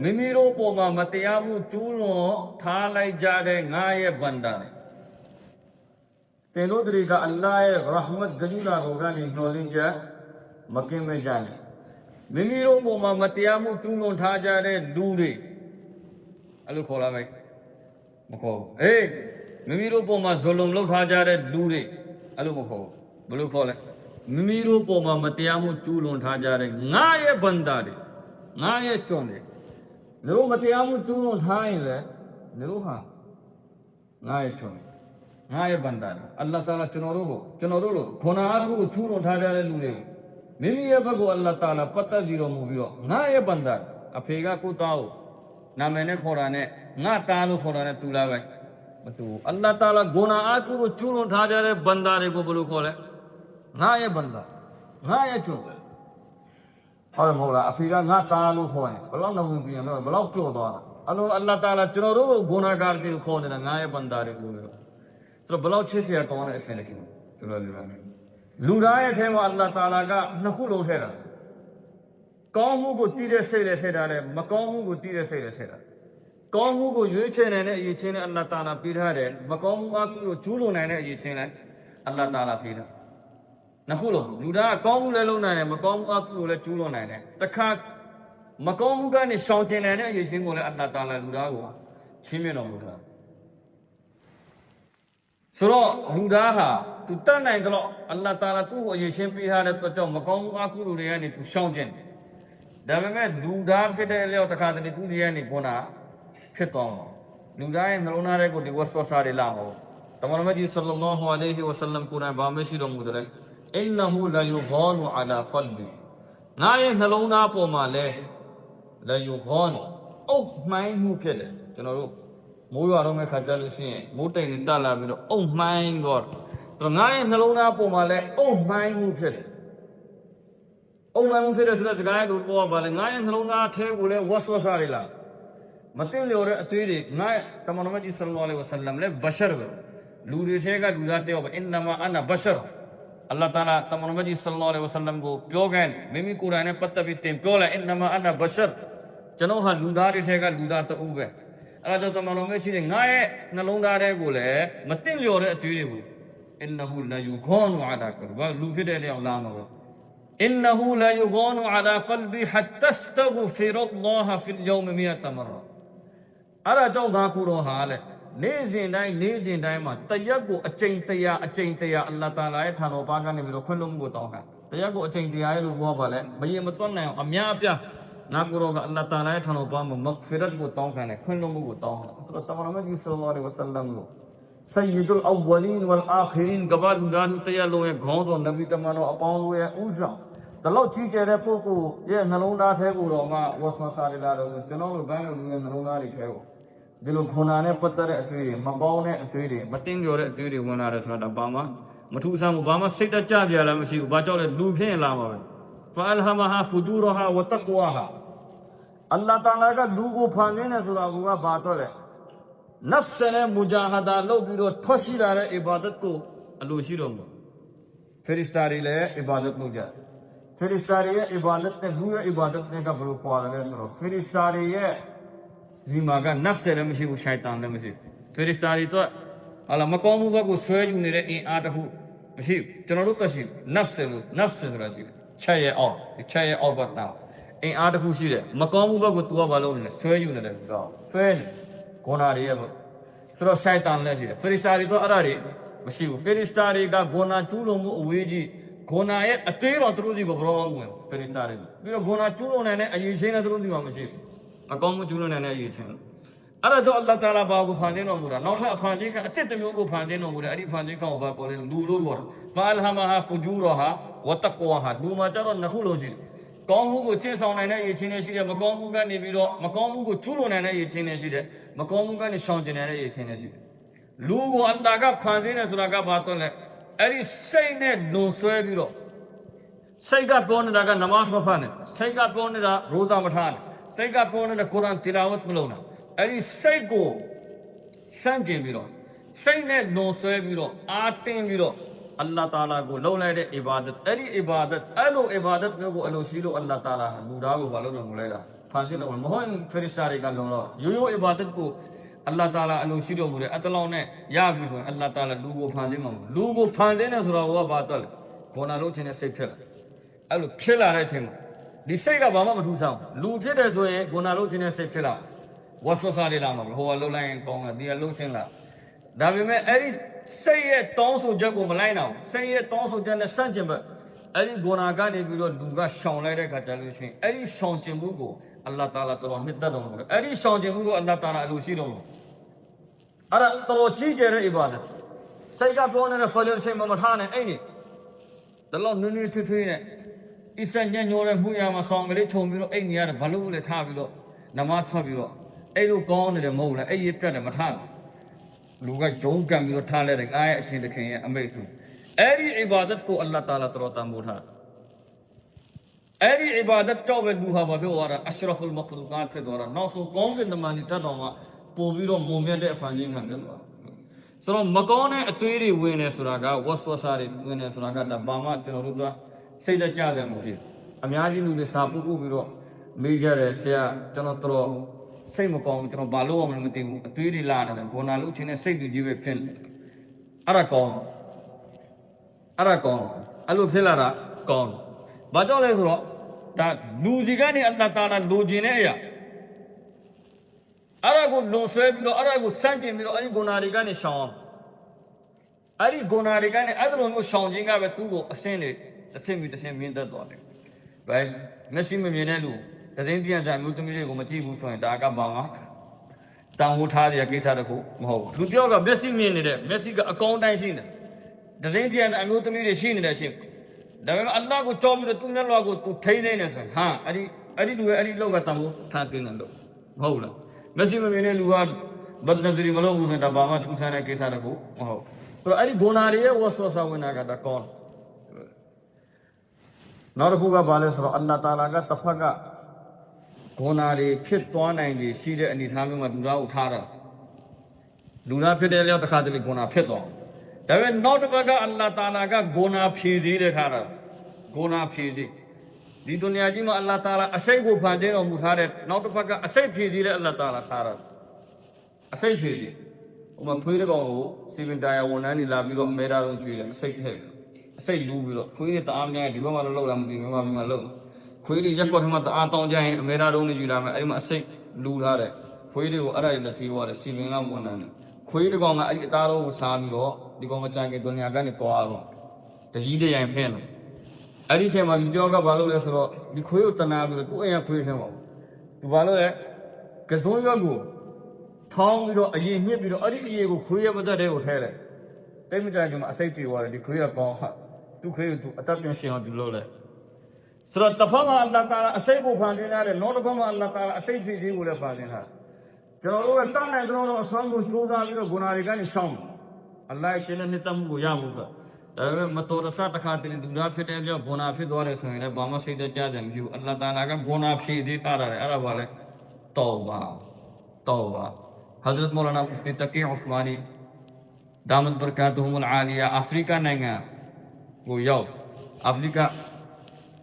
မိမိတို့ပေါ်မှာမတရားမှုကျူးလွန်ထားလိုက်ကြတဲ့ငါရဲ့ဘန္တာတင်တို့တွေကအလ္လာဟ်ရဲ့ရဟမတ်ဂရုဏာကိုကနေနှော်လင်းကြမကင်းမဲ့ကြနဲ့မိမိတို့ပေါ်မှာမတရားမှုကျူးလွန်ထားကြတဲ့လူတွေအဲ့လိုခေါ်လာမယ်မခေါ်ဘူးအေးမိမိတို့ပေါ်မှာဇွလုံလုပ်ထားကြတဲ့လူတွေအဲ့လိုမခေါ်ဘူးဘယ်လိုခေါ်လဲမိမိတို့ပေါ်မှာမတရားမှုကျူးလွန်ထားကြတဲ့ငါရဲ့ဘန္တာတွေငါရဲ့ကျွန်းတွေတို့မတရားမှုကျူးလွန်ထားရင်လည်းတို့ဟာငါရဲ့ကျွန်းငါရဲ့ဘန္တာတွေအလ္လာဟ်တာလာကျွန်တော်တို့လို့ခွန်အားကိုကျူးလွန်ထားကြတဲ့လူတွေမိမိရဲ့ဘက်ကိုအလ္လာဟ်တာလာပတ်သက်စီတော်မူပြီးတော့ငါရဲ့ဘန္တာအဖေကကိုသားကိုနာမည်နဲ့ခေါ်တာနဲ့ငါသားလို့ခေါ်တာနဲ့တူလားပဲမတူဘူးအလ္လာဟ်တာလာခွန်အားကိုကျူးလွန်ထားကြတဲ့ဘန္တာတွေကိုဘယ်လိုခေါ်လဲငါရဲ့ဘန္တာငါရဲ့ကျွန်းဟုတ်တယ်မဟုတ်လားအဖေကငါသားလို့ခေါ်ရင်ဘယ်လောက်နှုတ်ပြန်တော့ဘယ်လောက်ကြော့သွားတာအလုံးအလ္လာဟ်တာလာကျွန်တော်တို့ကိုဂုဏ်ကားတွေကိုခေါ်နေတာငါရဲ့ဘန္တာတွေကိုဆိုတော့ဘယ်လောက်ချစ်စရာကောင်းတဲ့အဆင့်လေးကိုကျွန်တော်ပြောရမယ်လူသားရဲ့အထဲမှာအလ္လာဟ်တာလာကနှစ်ခုလုံးထည့်တာကောင်းမှုကိုတည်တဲ့စိတ်နဲ့ထည့်တာနဲ့မကောင်းမှုကိုတည်တဲ့စိတ်နဲ့ထည့်တာကောင်းမှုကိုရွေးချယ်နိုင်တဲ့အရေးချင်းနဲ့အလ္လာဟ်တာလာပေးထားတယ်မကောင်းမှုအကုကိုကျူးလွန်နိုင်တဲ့အရေးချင်းနဲ့အလ္လာဟ်တာလာပေးတာနှစ်ခုလုံးလူသားကကောင်းမှုလည်းလုပ်နိုင်တယ်မကောင်းမှုအကုကိုလည်းကျူးလွန်နိုင်တယ်တခါမကောင်းမှုကနေရှောင်ကျဉ်နိုင်တဲ့အရေးချင်းကိုလည်းအလ္လာဟ်တာလာလူသားကိုချင်းမြတ်တော်မူတာဆိုတော့လူသားဟာသူတတ်နိုင်တော့အလ္လာဟ်တာလာသူ့ကိုအရေးချင်းပေးထားတဲ့အတွက်ကြောင့်မကောင်းမှုအကုတွေကနေသူရှောင်ကျဉ်တယ်ဒါပေမဲ့လူသားဖြစ်တဲ့အလျောက်တခါတလေသူတွေကနေပေါ်တာဖြစ်သွားမှာလူသားရဲ့နှလုံးသားတွေကိုဒီဝတ်ဆွစာတွေလာမှာတမန်တော်မြတ်ကြီးဆလ္လာလာဟူအလိုင်ဟီဝါဆလမ်ကိုယ်တိုင်ဗာမရှိတော်မူတယ်အင်နဟူလာယူဂါနူအလာကလ်ဘီငါရဲ့နှလုံးသားပေါ်မှာလဲလာယူဂါနူအုပ်မှိုင်းမှုဖြစ်တယ်ကျွန်တော်တို့မိုးရွာတော့မဲ့ခါကြလို့ရှိရင်မိုးတိမ်တွေတက်လာပြီးတော့အုပ်မှိုင်းတော့ငါရဲ့နှလုံးသားပေါ်မှာလဲအုပ်မှိုင်းမှုဖြစ်တယ်အုပ်မှိုင်းမှုဖြစ်တဲ့ဆိုတဲ့စကားတို့ပေါ်ပါလဲငါရဲ့နှလုံးသားထဲကိုလဲဝတ်ဆွစာတွေလာမသိလျော်တဲ့အသွေးတွေငါတမန်တော်မြတ်ကြီးဆလ္လာလာဟူအလိုင်ဝါဆလမ်လဲဘရှရ်ပဲလူတွေထဲကလူသားတယောက်ပဲအင်နမာအနာဘရှရ်အလ္လာဟ်တာလာတမန်တော်မြတ်ကြီးဆလ္လာလာဟူအလိုင်ဝါဆလမ်ကိုပြောခဲ့မိမိကိုယ်တိုင်နဲ့ပတ်သက်ပြီးတင်ပြောလိုက်အင်နမာအနာဘရှရ်ကျွန်တော်ဟာလူသားတွေထဲကလူသားတူပဲအဲ့ဒါကြောင့်တမန်တော်မြတ်ကြီးငါရဲ့နှလုံးသားထဲကိုလည်းမသိလျော်တဲ့အသွေးတွေကိုအင်နဟူလာယူဂါနူအလာကလ်ဘာလူဖြစ်တဲ့လျောက်လာမှာပဲအင်နဟူလာယူဂါနူအလာကလ်ဘီဟတ်တစတဂဖီရအလ္လာဟ်ဖီလ်ယောမမီယတ်မရအဲ့ဒါကြောင့်ဒါကိုတော့ဟာလေနေ့စဉ်တိုင်းမှာတရက်ကိုအကျဉ်တရာအလ္လာဟ်တာလာရဲ့ထာတော်ပါကနေပြီးတော့ခွင့်လွှတ်မှုကိုတောင်းတာတရက်ကိုအကျဉ်တရာရဲ့လို့ပြောပါလေမရင်မတွန်းနိုင်အောင်အများအပြားငါကိုတော့ကအလ္လာဟ်တာလာရဲ့ထာတော်ပါမှာမဂ်ဖီရတ်ကိုတောင်းခံတယ်ခွင့်လွှတ်မှုကိုတောင်းတာဆိုတော့တမန်တော်မြတ်ကြီးဆလ္လာလာဟူအလိုင်ဝါဆလမ်ကိုSayyidul Awwalin wal Akhirin ကဘာလူသားတရားလုံးရဲ့ခေါင်းတော်နဗီတမန်တော်အပေါင်းတို့ရဲ့ဥဆောင်ဒါလို့ကြီးကျယ်တဲ့ပုဂ္ဂိုလ်ရဲ့နှလုံးသားထဲကိုတော့မှဝတ်ဆွစာရလာတော့ကျွန်တော်တို့ဘန်းလူရဲ့နှလုံးသားတွေထဲကိုဒီလိုခွန်နာနဲ့ပတ်သက်တဲ့အတွေ့တွေမပေါင်းတဲ့အတွေ့တွေမတင်ပြောတဲ့အတွေ့တွေဝင်လာတယ်ဆိုတာဘာမှမထူးဆန်းဘူးဘာမှစိတ်တကြစရာလည်းမရှိဘူးဘာကြောင့်လဲလူဖြစ်ရင်လာမှာပဲဖာအလ်ဟမဟာဖူဂျူရဟာဝတကွာဟာအလ္လာဟ်တာလာကလူကိုဖန်နေတယ်ဆိုတာကဘာတော့လဲနဖ်စနဲ့မူဂျာဟာဒါလုပ်ပြီးတော့ထွက်ရှိလာတဲ့အီဘာဒတ်ကိုအလိုရှိတော်မူဖီရစ်စတာတွေလည်းအီဘာဒတ်လုပ်ကြဖီရစ်စတာတွေရဲ့အီဘာဒတ်နဲ့လူရဲ့အီဘာဒတ်နဲ့ကဘယ်လိုပွားလဲဆိုတော့ဖီရစ်စတာတွေရဲ့ဒီမှာကနဖ်စလည်းမရှိဘူးရှိုင်တန်လည်းမရှိဘူးဖီရစ်စတာတွေတော့ဟာလာမကောင်းမှုဘက်ကိုဆွဲယူနေတဲ့အင်အားတစ်ခုမရှိဘူးကျွန်တော်တို့ကရှိနဖ်စဆိုတာရှိတယ်ချက်ရဲ့အောက်ဘက်တော့အင်အားတစ်ခုရှိတယ်မကောင်းမှုဘက်ကိုသူကဘာလုပ်နေလဲဆွဲယူနေတယ်ဆိုတော့ဆွဲနေဂုဏတွေရဲ့ဆိုတော့ရှိုင်တန်လည်းရှိတယ်ဖီရစ်စတာတွေတော့အဲ့ဒါတွေမရှိဘူးဖီရစ်စတာတွေကဂုဏကျူးလွန်မှုအဝေးကြီးဂုဏရဲ့အသေးတော်သူတို့စီကိုဘရောင်းဝင်ဖီရစ်စတာတွေပြီးတော့ဂုဏကျူးလွန်နိုင်တဲ့အရေးချင်းလည်းသူတို့စီမှာမရှိဘူးအကောင်းမှုကျူးလွန်နိုင်တဲ့အရေးချင်းအဲ့ဒါကြောင့်အလ္လာဟ်တာလာဘာကိုဖန်ဆင်းတော်မူတာနောက်ထပ်အခါကြီးကအတစ်တစ်မျိုးကိုဖန်ဆင်းတော်မူတယ်အဲ့ဒီဖန်ဆင်းကောင်ဘာကိုလဲလူလို့ပြောတာဘာအလ်ဟမဟာဖူဂျူရဟာဝတကွာဟာလူမှာကျတော့နှစ်ခုလုံးရှိတယ်ကောင်းမှုကိုကျင့်ဆောင်နိုင်တဲ့အရေးချင်းတွေရှိတယ်မကောင်းမှုကနေပြီးတော့မကောင်းမှုကိုကျူးလွန်နိုင်တဲ့အရေးချင်းတွေရှိတယ်မကောင်းမှုကနေရှောင်ကျဉ်နိုင်တဲ့အရေးချင်းတွေရှိတယ်လူကိုအလ္လာဟ်ကဖန်ဆင်းတယ်ဆိုတာကဘာတော့လဲအဲ့ဒီစိတ်နဲ့လွန်ဆွဲပြီးတော့စိတ်ကပြောနေတာကနမတ်မဖတ်နဲ့စိတ်ကပြောနေတာရိုဇာမထားနဲ့စိတ်ကပြောနေတာကုရ်အာန်တီလာဝတ်မလုပ်နဲ့အဲ့ဒီစိတ်ကိုစန့်ကျင်ပြီးတော့စိတ်နဲ့လွန်ဆွဲပြီးတော့အာတင်းပြီးတော့အလ္လာဟ်တာလာကိုလုံလိုက်တဲ့အီဘာဒတ်အဲ့ဒီအီဘာဒတ်အဲ့လိုအီဘာဒတ်မျိုးကိုအလိုရှိလို့အလ္လာဟ်တာလာလူသားကိုဘာလို့လုပ်မလဲလားဖ फांसी तो मोहन फरिश्तारे का लोग यो यो इबादत को अल्लाह ताला अनुशीलो मुरे अतलाव ने या भी हो अल्लाह ताला लूगो फांसी ने सुरा हुआ बातल कोना लो चने से अलो खेला रहे थे दिसे का बामा मठूसा लू फिर जो है कोना लो चने से खेला वस्व सारे लाम हो लो लाइन कौंगा दिया लो चेला दाबी में एरी सही है तौसो जग को मलाई ना सही है तौसो जग ने संजय में एरी गोनागा ने भी लो दूगा शौं लाइरे का चलो छे एरी शौं चिंबू को अल्लाह ताला तो मिद्दा दो एरी शौं चिंबू को अल्लाह ताला अनुशी दो अरे तो चीज है इबादत सही का बोलने ने फजर से मठा ने ऐ नहीं दलो नुनी थी ने इसे न्योरे हुया मा सॉन्ग ले छों भी लो ऐ नहीं यार भलो ले था भी लो नमाज पढ़ भी लो ऐ लो कौन ने मोह ले ऐ ये कर मठा लुगा जों का भी लो था ले आए ऐसे देखे हैं अमेसु ऐरी इबादत को अल्लाह ताला तरोता मुठा ऐरी इबादत चौबे दुहा बाबे और अशरफुल मखलूकात के द्वारा नौसो कौन के नमानी ता दोमा पोबीरो मोमियत दे फांजी मंगल सरो मकोने अतुरी वेने सुरागा वसवसारे वेने सुरागा दबामा चनोरुदा सेदा चाले मुजी अम्याजी नु ने सापु को बिरो मेजर से चनो तरो सही मकोन चनो बालो अमन मति अतुरी लाने गोना लु छिने सही दु जीवे फिन अरा कौन अलो फिलारा कौन बाजो ले सुरो ता लूजिगा ने अल्लाह ताला लूजिने या अरे को लोसे भी लो अरे को संजय भी लो अरे गोनारिका ने शाम अरे गोनारिका ने अदर उनको शांजिंगा वे तू को असें मिंदा तो आते भाई मेसी में मिलने लूँ तदें दिया जाए मुझे तो मिले को मची बूसो है ताका बांगा ताऊ उठा दिया किसा रखो महो लुटियों का मेसी मिलने दे मेसी का अकाउंट है सी ने तदें दिया जाए मुझे तो मिले सी ने सी दबे में अल्लाह को चौम ने तुमने लोगों को तू ठही नहीं ने सर हाँ अरे लोग ताऊ ठाके न लो महो ला मेसी में मैंने लुआ बदनजरी मलोग ने दबामा छुसाने के साथ को हो तो अरे गोनारी है वो सोसा वना का कौन नरकुगा बाले सर अल्लाह ताला का तफका गोनारी फिर तो आएंगे सीधे अनिथामी में दूरा फिर ले लिया तो खाते गोना फिर तो तबे नौट बगा अल्लाह ताला का गोना फीजी देखा रहा गोना फीजी दी दुनिया जी में अल्लाह ताला असै को फांदे और मुठारे नौट पका असै फीजी रे अल्लाह ताला थारा असै फीजी उमा खुइरे को सिविल दाया वना नि ला बिरो मेरा रो फीरे असै थे असै लू बिरो खुइरे त आम ने दिबो मालो लो लाम दी में लो खुइरे जब को हम त आ तों जाए मेरा रो नि जुला में अरे में असै लू ला रे खुइरे को अरे लथी वो रे सिविल ना वना ने खुइरे को गा अरे तारो को सा बिरो दी को मचा के दुनिया का ने को आ रो त जी दे जाए फेन अरे थे मां जो का बालो ले सरो दिखोयो तना भी तू या खुई थे मो तू बालो ले कसो यो को थांग भी तो अये में भी तो अरे ये को खुई बता दे उठे ले ते मिटा जो असै पी वाले दिखोयो को तू खुई तू अतप ने से तू लो ले सरो तफा मा अल्लाह ताला असै को फांदे ना रे नोट मा अल्लाह ताला असै फी जी को ले फांदे ना चलो लो ता ने दोनो असम को चोदा भी तो गुनारी का नि शाम अल्लाह चने ने तम को या मुका अरे मतोरसा तखाते ने दूरा फिर जो गोना फिर द्वारे सुने बामा से क्या जम क्यों अल्लाह ताला का गोना फिर दी तारा है अरे वाले तौबा हजरत मौलाना मुफ्ती तकी उस्मानी दामत बरकातुहुमुल आलिया अफ्रीका नंगा वो यो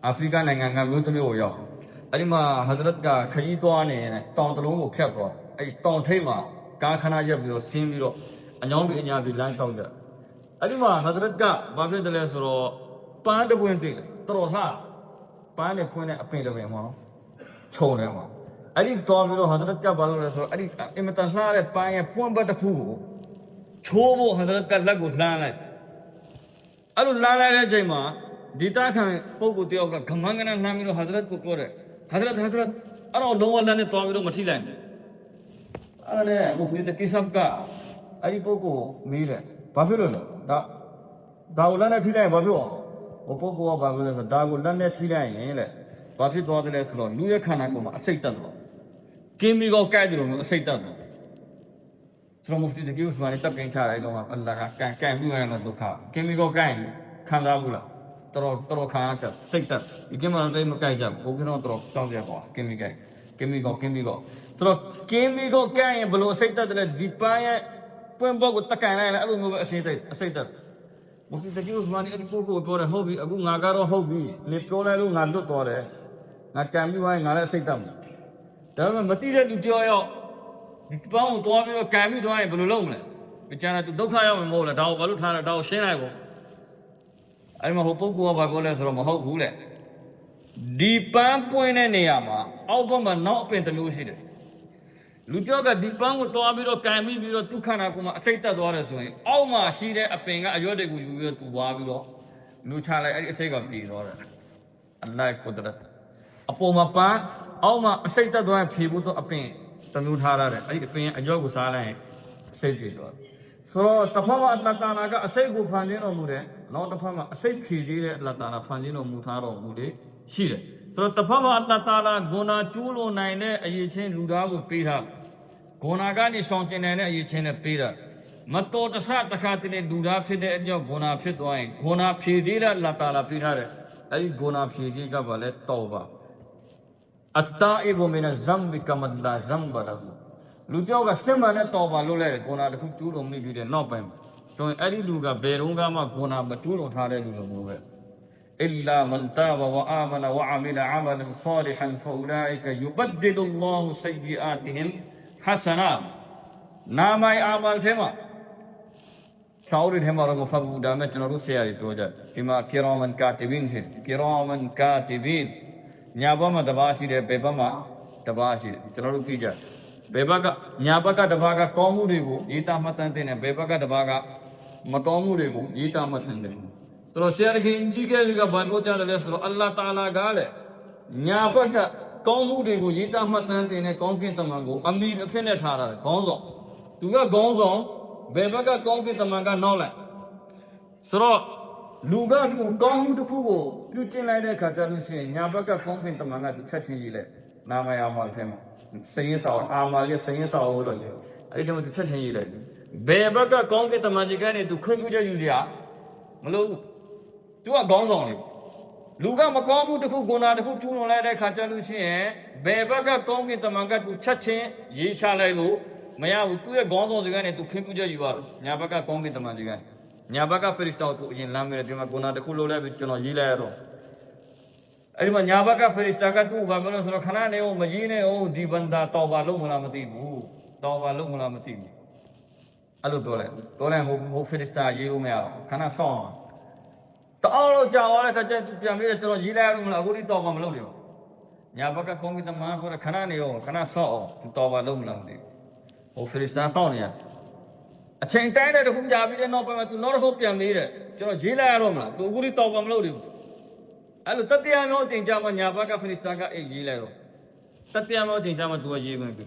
अफ्रीका नंगा का वो तो वो यो अरे मां हजरत का खजी तो आने ने तौं तलों को क्या को ऐ तौं थे मां का खाना जब जो सीम भी रो अन्यों भी अन्या भी लाइन सौदा अरे मां हजरत का बाबे दले सरो पान दे पुन ती तरो ला पान ने पुन ने अपे दे मो छो ने मो अरे तो बिरो हजरत का बालो ले सरो अरे इमतन ला रे पान ये पुन बत फू को छो वो हजरत का लग को ला ले अरु ला ले जय मां दीता खान पोको त्यो का घमंग ने नाम बिरो हजरत को कोरे हजरत अरे लो अल्लाह ने तो बिरो मठी लाइन अरे मुफ्ती तक सब का अरे पोको मिले बाबिलो दाउला ने ठीक है बाबिलो वो पोको बाबिलो से दाउला ने ठीक है ये ले बाबी तो आदले खलो लुए खाना को मा सही तन केमी को काय दिलो सही तन सरो मुफ्ती तक उस माने तब कहीं खा रहे लोग अल्लाह का काय भी है ना दुखा केमी को काय खाना बुला तरो खाना कर सही तन ये माने तो काय जब वो किनो तरो चांग जा को केमी को तरो केमी को काय बलो सही तन दीपाए पुन बगु तकाना है अगु असै त मुफ्ती तकी उस्मानी अगु को तोरे हो भी अगु नागारो हो भी ले प्योले लु नादो तोरे ना कैम भी वाई नाले असै तम ဒါပေမဲ့မသိတဲ့လူကြောက်ဒီပန်းကိုသွားပြီးတော့ကံပြီးသွားရင်ဘယ်လိုလုပ်မလဲကျန်တဲ့သူဒုက္ခရောက်မှာမဟုတ်လားဒါကိုဘာလို့ထားလဲဒါကိုရှင်းလိုက်ပေါ့အဲ့မှာဟိုပုဂ္ဂိုလ်ကဘာပြောလဲဆိုတော့မဟုတ်ဘူးလေဒီပန်းပွင့်တဲ့နေရာမှာအောက်ဘက်မှာနောက်အပင်တစ်မျိုးရှိတယ်လူပြောကဒီပန်းကိုသွားပြီးတော့ကံပြီးတော့သူခန္ဓာကိုယ်မှာအစိတ်တက်သွားတယ်ဆိုရင်အောက်မှာရှိတဲ့အပင်ကအရွက်တွေကိုယူပြီးတော့သူသွားပြီးတော့လူချလိုက်အဲ့ဒီအစိတ်ကပြေသွားတယ်အလ္လာဟ်ကုဒရတ်အပေါ်မှာပန်းအောက်မှာအစိတ်တက်သွားရင်ဖြေဖို့တော့အပင်တစ်မျိုးထားရတယ်အဲ့ဒီအပင်အရွက်ကိုစားလိုက်ရင်အစိတ်ပြေသွားတယ်ဆိုတော့တစ်ဖက်မှာအလ္လာဟ်တာလာကအစိတ်ကိုဖန်ဆင်းတော်မူတယ်နောက်တစ်ဖက်မှာအစိတ်ဖြည့်သေးတဲ့အလ္လာဟ်တာလာဖန်ဆင်းတော်မူထားတော်မူတယ်ရှိတယ်ဆိုတော့တစ်ဖက်မှာအလ္လာဟ်တာလာဂုဏကျူးလွန်နိုင်တဲ့အရေးချင်းလူသားကိုပေးထားဂုဏကနေဆောင်ကျင်နိုင်တဲ့အရေးချင်းနဲ့ပေးတာမတော်တဆတခါတည်းလူသားဖြစ်တဲ့အကြောင်းဂုဏဖြစ်သွားရင်ဂုဏဖြည့်သေးတဲ့အလ္လာဟ်တာလာပေးထားတယ်အဲ့ဒီဂုဏဖြည့်သေးကဘာလဲတောဘာအတာအီဘူမင်ဇမ်ဘီကမဒ်လာဇမ်ဘလဟူလူကြောက်ကစစ်မှန်တဲ့တော်ပါလို့လဲဂုဏတစ်ခုကျူးလွန်မိပြီးတဲ့နောက်ပိုင်းဆိုရင်အဲ့ဒီလူကဘယ်တော့မှဂုဏမကျူးလွန်ထားတဲ့လူလိုမျိုးပဲإلا من تاب وآمن وعمل عملا صالحا فأولئك يبدل الله سيئاتهم حسنات نامي أعمال ثما شعور ثما رغم فبو دامت نروسيا توجد كما كراما كاتبين سيد كراما كاتبين نيابما دباسي ده بيبما دباسي تنرو كيجا بيباكا نياباكا دباكا قومو ديگو يتا متن تينه بيباكا دباكا مقومو ديگو يتا متن تينه तो शेयर की इंजी के जगह बात चल रहे सो अल्लाह ताला गाले न्या पर कौमू देखो जीता मत नहते ने कौम के तमागो अमीर रखे ने ठारा गौंजो तुगा गौंजो बेबा का कौम के तमागा नौला सरो लुगा को कौम दुखु को प्युचिन लाइ दे खा चलु से न्या पर का कौम के तमागा छत छिन जी ले नाम या माल थे सही साव आमाल के सही साव हो तो अरे तो छत छिन जी ले बेबा का कौम के तमाजी का ने तू खुद जो यू लिया मतलब तू आ गाँव गाँव लुगा मकान को देखो गुना देखो तू नोला रे खाचा लुची है बेबा का कौन के तमागा तू छच्छे ये शाला लो मैं आ तू ये गाँव गाँव जगह ने तू फिर पूजा युवा न्याबा का कौन के तमागा जगह न्याबा का फरिश्ता तू ये नाम मेरे दिमाग गुना देखो लोला बिचनो ये लाया रो अरे मैं न्याबा का फरिश्ता का तू बाबा ने सुनो खाना ने वो मजीने वो दी बंदा तौबा लो मुलामती बू तौबा लो मुलामती बू अलो तोले हो फरिश्ता ये वो में आ खाना सौ तो और चावल का जब मेरे चलो जिला में अगुरी तो हम लोग यहाँ पर का कौन की तमाम को खाना नहीं हो खाना सौ तो वालों में लोग वो फरिश्ता तो नहीं अच्छा इंटाइट है तो कुछ जाबी ने नौ पे मैं तू नौ रखो प्यार मेरे चलो जिला में तो अगुरी तो हम लोग अलो तत्या में होती जब यहाँ पर का फरिश्ता का एक जिला रो तत्या में होती जब तू अजीब में भी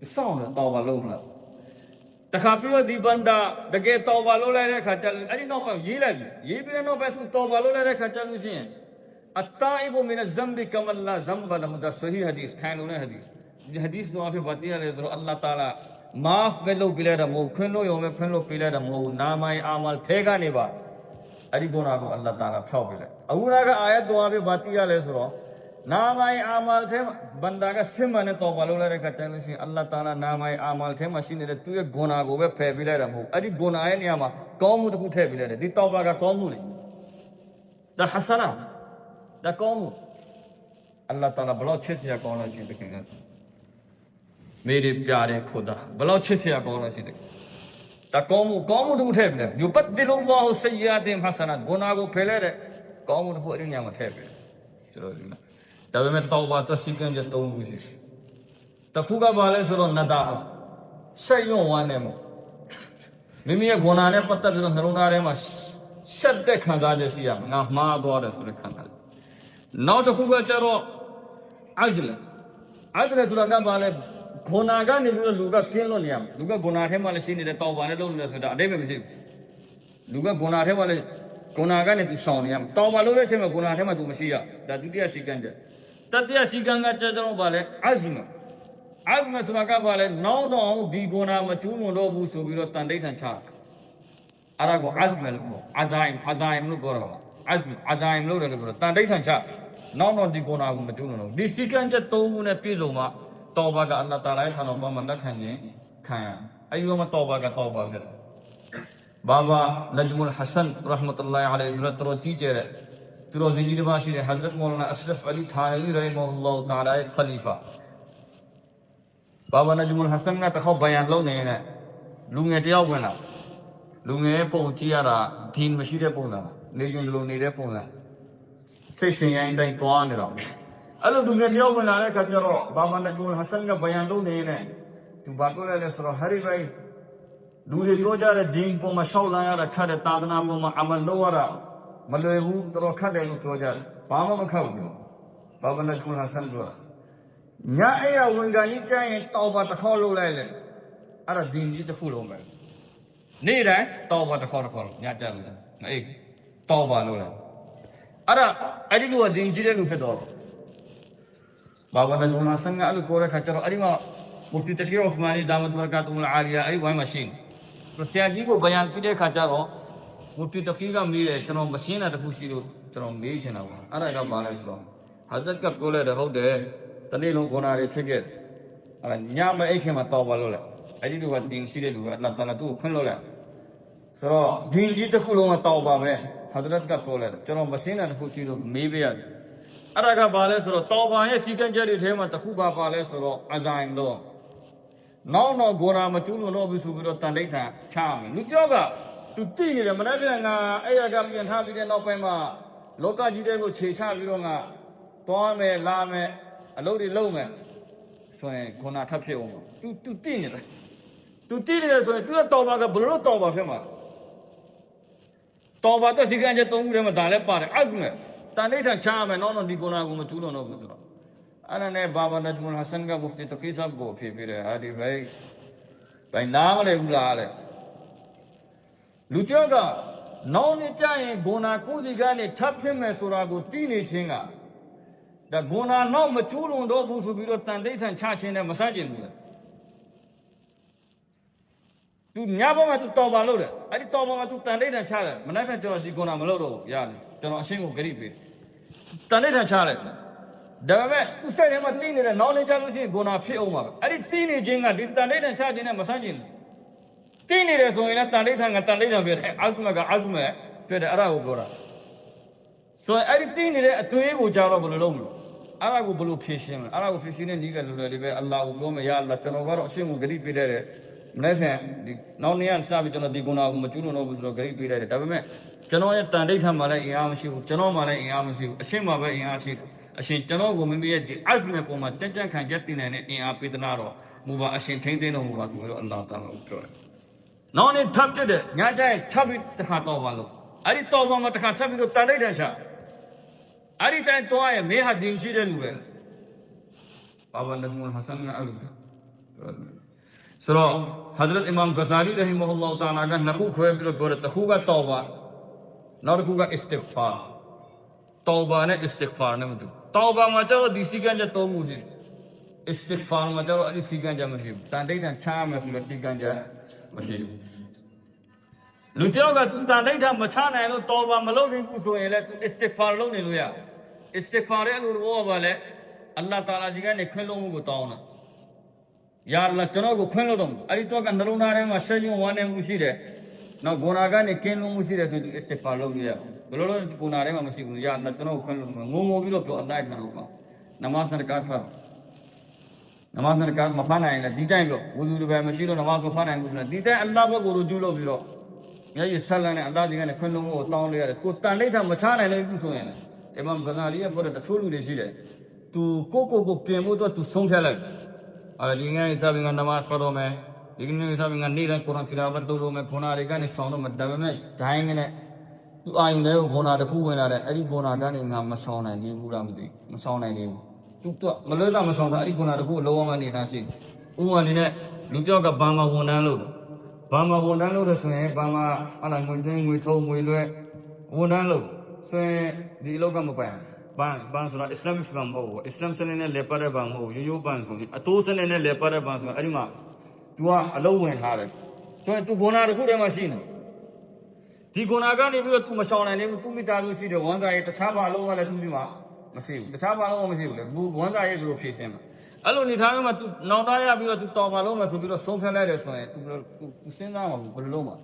सौ तो वालों में तखापियो दी बंदा दगे तौबा लो ले रे खचल अरे नो पे ये भी नो पे तौबा लो ले रे खचल उसी है अत्ताइबु मिन ज़म्बि कमल्ला ज़म्ब लहु दा सही हदीस खान ने हदीस ये हदीस तो आपे बतिया रे तो अल्लाह ताला माफ में लो पिले दा मो खनो यो में खनो पिले दा मो नामाय अमल ठेगा ने बा अरे गुना को अल्लाह ताला खाओ पिले अबुना का आयत तो आपे बतिया ले सो नामाय अमल थे बंदा का सिम ने तौबा लो ले रे खचल उसी अल्लाह ताला नामाय अमल थे मशीन रे तू ये गुना को वे फे पिले दा मो अरे गुना है ने आमा कौम तो उठे पिले रे दी तौबा का कौम ले दा हसना दा कौम अल्लाह ताला बड़ा अच्छे से कौन है चीज देखेंगे मेरे प्यारे खुदा बड़ा अच्छे से कौन है चीज दा कौम तो उठे पिले युबद्दिलुल्लाहु सय्यिआतिहिम हसनात गुनाह को फैले रे कौम तो पूरी नियम उठे पिले चलो तब मैं तौबा तो सीखन जे तो मुझे तखुगा वाले सरो नदा सयो वाने मो मिमी ये गुनाह ने पत्ता जो नरोना रे मा शद्दे खंगा जैसी आ ना मा द्वारे सुरे खंगा नौ तो खुगा चरो अजल तो लगा वाले गुनाहगा ने लुगा केन लो नियम लुगा गुनाह है वाले सीने तौबा ने लो ने सदा अदे में मिसे लुगा गुनाह है वाले गुनाहगा ने तू सौ नियम तौबा लो रे से में गुनाह है मा तू मसीहा दा दुतिया सीखन जे ततिया सीखन का चजरो वाले अज़्म तो लगा वाले नौ दी गुनाह में चूनो लो बू सो बिरो तंदे ठन छा अरा को अज़्म लो अज़ाइम लो गोरो अज़ाइम लो रे गोरो तंदे ठन छा नौ दी गुनाह को में चूनो लो दी सीखन जे तो ने पीलो मा तौबा का अल्लाह ताला है थानो मा मन रखन जे खाया अयो मा तौबा का तौबा कर बाबा नजमुल हसन रहमतुल्लाह अलैहि तो टीचर है तो जिंदगी बाशी हजरत मौलाना अशरफ अली थानवी रहमतुल्लाह ताला खलीफा ဘာဝနာဂျူမဟဆန်ကတခေါက်ဘယန်လုံးနေတဲ့လူငယ်တယောက်ဝင်လာလူငယ်ပုံကြည့်ရတာဒီမရှိတဲ့ပုံစံနေကျင်လိုနေတဲ့ပုံစံစိတ်ရှင်ရင်တိုင်းတွားနေတော့အဲ့လိုလူငယ်တယောက်ဝင်လာတဲ့အခါကျတော့ဘာဝနာဂျူမဟဆန်ကဘယန်လုံးနေတဲ့သူဘာပြောလဲဆိုတော့ဟာရီဘိုင်လူတွေပြောကြတဲ့ဒီပုံမှာရှောက်လာရတာခတ်တဲ့သာသနာပုံမှာအမန်လို့ရတာမလွယ်ဘူးတော်ခတ်တယ်လို့ပြောကြတယ်ဘာမှမခတ်ဘူးဘာဝနာဂျူမဟဆန်ပြောညာအဲ့ရဝန်ခံကြီးကျရင်တောက်ပါတစ်ခေါက်လုပ်လိုက်လေအဲ့ဒါဒီကြီးတစ်ခုလုံးပဲနေ့တိုင်းတောက်ပါတစ်ခေါက်ညကြတယ်အေးတောက်ပါလို့လားအဲ့ဒါအဲ့ဒီလူကဒီကြီးတဲ့လူဖြစ်တော့ဘာဝနာဂျူမဟဆန်ကအဲ့လိုပြောတဲ့ခါကျတော့အဲ့ဒီမှာမူဖတီတကီရောဖမာနီဒါမတ်ဘရကာတူလ်အာလီယာအဲ့ဒီဝိုင်းမှာရှိနေဆရာကြီးကိုဘယန်ပြတဲ့ခါကျတော့မူဖတီတကီကမေးတယ်ကျွန်တော်မရှင်းတာတခုရှိလို့ကျွန်တော်မေးချင်တာပါအဲ့ဒါတော့ဘာလဲဆိုတော့ဟာဇတ်ကပြောလိုက်တယ်ဟုတ်တယ်တနေ့လုံးခေါ်နာတွေဖြစ်ခဲ့အဲ့ညမအိတ်ခင်မှာတောက်ပါလို့လေအဲ့ဒီလူကတင်ရှိတဲ့လူကအလ္လာဟ်တအာလာသူ့ကိုဖွင့်လို့လေဆိုတော့ဒီကြီးတစ်ခုလုံးကတောက်ပါမယ်ဟာဇရတ်ကပြောလိုက်တယ်ကျွန်တော်မရှင်းတာတခုရှိလို့မေးပေးရတယ်အဲ့ဒါကဘာလဲဆိုတော့တောက်ပါရဲ့စီကံချက်တွေထဲမှာတစ်ခုပါလဲဆိုတော့အတိုင်းတော့နောက်တော့ဂိုရာမကျူးလို့တော့ပြီဆိုပြီးတော့တန်တိတ်ထန်ချမယ်လူပြောကသူကြည့်နေတယ်မနေ့ကငါအဲ့ရကပြန်ထားပြီးတဲ့နောက်ပိုင်းမှာလောကကြီးတဲ့ကိုခြေချပြီးတော့ငါသွားမယ်လာမယ်အလုပ်တွေလုပ်မယ်ဆိုရင်ခုနထပ်ဖြစ်အောင်သူတည်နေတယ်သူတည်နေတယ်ဆိုရင်သူကတော်ပါကဘယ်လိုတော်ပါဖြစ်မှာတော်ပါတော့စီကံချက်သုံးခုထဲမှာဒါလည်းပါတယ်အဲ့ဒါနဲ့တန်တိတ်ထန်ချမယ်နောက်တော့ဒီခုနကမကျူးလို့တော့ဘူးဆိုတော့အဲ့ဒါနဲ့ဘာဘာနဂျမုလ်ဟဆန်ကမူဖတီတကီဆပ်ကိုဖြစ်ပြီးတယ်ဟာဒီဘိုင်နားမလဲဘူးလားလေလူပြောကနောင်နေကြရင်ဂုဏကိုစီကနေထပ်ဖြစ်မယ်ဆိုတာကိုတီးနေခြင်းကဒါဂုဏနောက်မကျူးလွန်တော့ဘူးဆိုပြီးတော့တန်တိတ်ထန်ချခြင်းနဲ့မဆန့်ကျင်ဘူးလေသူညဘက်မှာသူတော်ပါလို့တယ်အဲ့ဒီတော်ပါမှာသူတန်တိတ်ထန်ချတယ်မနေ့ကကျွန်တော်ဒီဂုဏမလုပ်တော့ဘူးရတယ်ကျွန်တော်အရှင်းကိုဂရိပေးတန်တိတ်ထန်ချလိုက်ဒါပေမဲ့သူစိတ်ထဲမှာတင်းနေတဲ့နောက်နေချလို့ရှိရင်ဂုဏဖြစ်အောင်ပါပဲအဲ့ဒီတင်းနေခြင်းကဒီတန်တိတ်ထန်ချခြင်းနဲ့မဆန့်ကျင်ဘူးတင်းနေတယ်ဆိုရင်လည်းတန်တိတ်ထန်ကတန်တိတ်ထန်ဖြစ်တယ်အောက်မကအောက်မဖြစ်တယ်အဲ့ဒါကိုပြောတာဆိုရင်အဲ့ဒီတင်းနေတဲ့အသွေးကိုကြားတော့ဘယ်လိုလုပ်မလဲအဲ့ဒါကိုဘယ်လိုဖြေရှင်းမလဲအဲ့ဒါကိုဖြေရှင်းတဲ့နည်းကလွယ်လွယ်လေးပဲအလ္လာဟ်ကိုပြောမယ်ယာအလ္လာဟ်ကျွန်တော်ကတော့အရှင်းကိုဂရိပေးတဲ့မနေ့ကဒီနောက်နေ့ကစပြီးကျွန်တော်ဒီဂုဏကိုမကျူးလွန်တော့ဘူးဆိုတော့ဂရိပေးလိုက်တယ်ဒါပေမဲ့ကျွန်တော်ရဲ့တန်တိတ်ထန်မှလည်းအင်အားမရှိဘူးကျွန်တော်မှလည်းအင်အားမရှိဘူးအရှင်းမှပဲအင်အားရှိတယ်အရှင်ကျွန်တော်ကိုမိမိရဲ့ဒီအဇ်မဲ့ပုံမှာကြံ့ကြံ့ခံချက်တင်နေတဲ့အင်အားပေးသနာတော့မူပါအရှင်ထိမ့်သိမ်းတော်မူပါသူတို့အလ္လာဟ်တာလာကိုပြောတယ်။နောက်နေ့ထပ်ပြတဲ့ညတိုင်းထပ်ပြီးတစ်ခါတော့ပါလို့အဲ့ဒီတော့ပါမှာတစ်ခါထပ်ပြီးတော့တန်လိုက်တန်ချအဲ့ဒီတိုင်းတော့ရဲ့မေဟာဒင်းရှိတဲ့လူပဲ။ဘာဝနဂျမုလ်ဟဆန်ကအဲ့လိုဆိုတော့ဟဒရတ်အီမမ်ဂဇာလီရဟီမဟူလာတာလာကနှစ်ခုခွဲပြီးတော့ပြောတယ်တစ်ခုကတော့ပါနောက်တစ်ခုကအစ္စတိဂ်ဖာतौबा ने इस्तिगफार ने मतलब तौबा में चलो दिसी गंजा तो मुझे इस्तिगफार में चलो दिसी गंजा मुझे तांडे था छा में फिर दिसी गंजा मुझे लुटियों का तांडे था मछा नहीं लो तौबा में लोग इनको सोए ले इस्तिगफार लोग नहीं लोया इस्तिगफार है लोग वो वाले अल्लाह ताला जी का निखल लोगों को ताऊ ना यार अल्लाह चलो को खल लो तुम अरे तो का नरुना रे मशलियों वाने मुझे रे ना गुनाहगार ने केन लोग मुझे रे तो इस्तिगफार लोग लिया बोलो गुनाह में मसीह या अल्लाह तनो ngomong भी लो तो अल्लाह का होगा नमाज सरकार का नमाज सरकार मफाना है दी टाइम लो वुजू लो मसीह लो नमाज को फाना है दी टाइम अल्लाह को रुजू लो भी लो या ये सल्ला ने अल्लाह दिगा ने खुन लो को ताऊ ले को तान नहीं था मछा नहीं कुछ हो है इमाम गजाली है बोले तो लू देसी है तू को पेमो तो तू सोंग फैला और दिगा हिसाब में नमाज पढ़ो मैं लेकिन हिसाब में नहीं रहा कुरान तिलावत दो मैं खुना रेगा नहीं साउंड मत दबे में जाएंगे ने तू आयु ने बोना तो पूरे ना रे अरी बोना डाले ना मसाउना जी पूरा मुझे मसाउना जी तू मतलब ना मसाउना अरी बोना तो पूरे लोगों में नहीं ना चीज़ उन्होंने ने लुटियों का बामा बोना लो तो सुने बामा अलग मुझे थो मुझे बोना लो सुने दिलों का मुपाय बांस सुना इस्लामिक बांग हो इस्लाम से ने लेपरे बांग हो यो बांग सुनी तो से ने लेपरे बांग सुनी अरी माँ तू अलग हुए हारे सुने तू बोना तो पूरे मशीनဒီဂုဏကနေပြီးတော့သူမဆောင်နိုင်ဘူးသူမိသားစုရှိတယ်ဝန်သားရဲ့တခြားဘာလုံးကလည်းသူဒီမှာမရှိဘူးတခြားဘာလုံးကမရှိဘူးလေဘူးဝန်သားရဲ့သူဖြည့်ရှင်းမှာအဲ့လိုနေထားမှသူနောက်သားရပြီးတော့သူတော်ပါလုံးမယ်ဆိုပြီးတော့ဆုံးဖြတ်လိုက်တယ်ဆိုရင်သူစဉ်းစားမှာဘယ်လိုလုပ်မှာ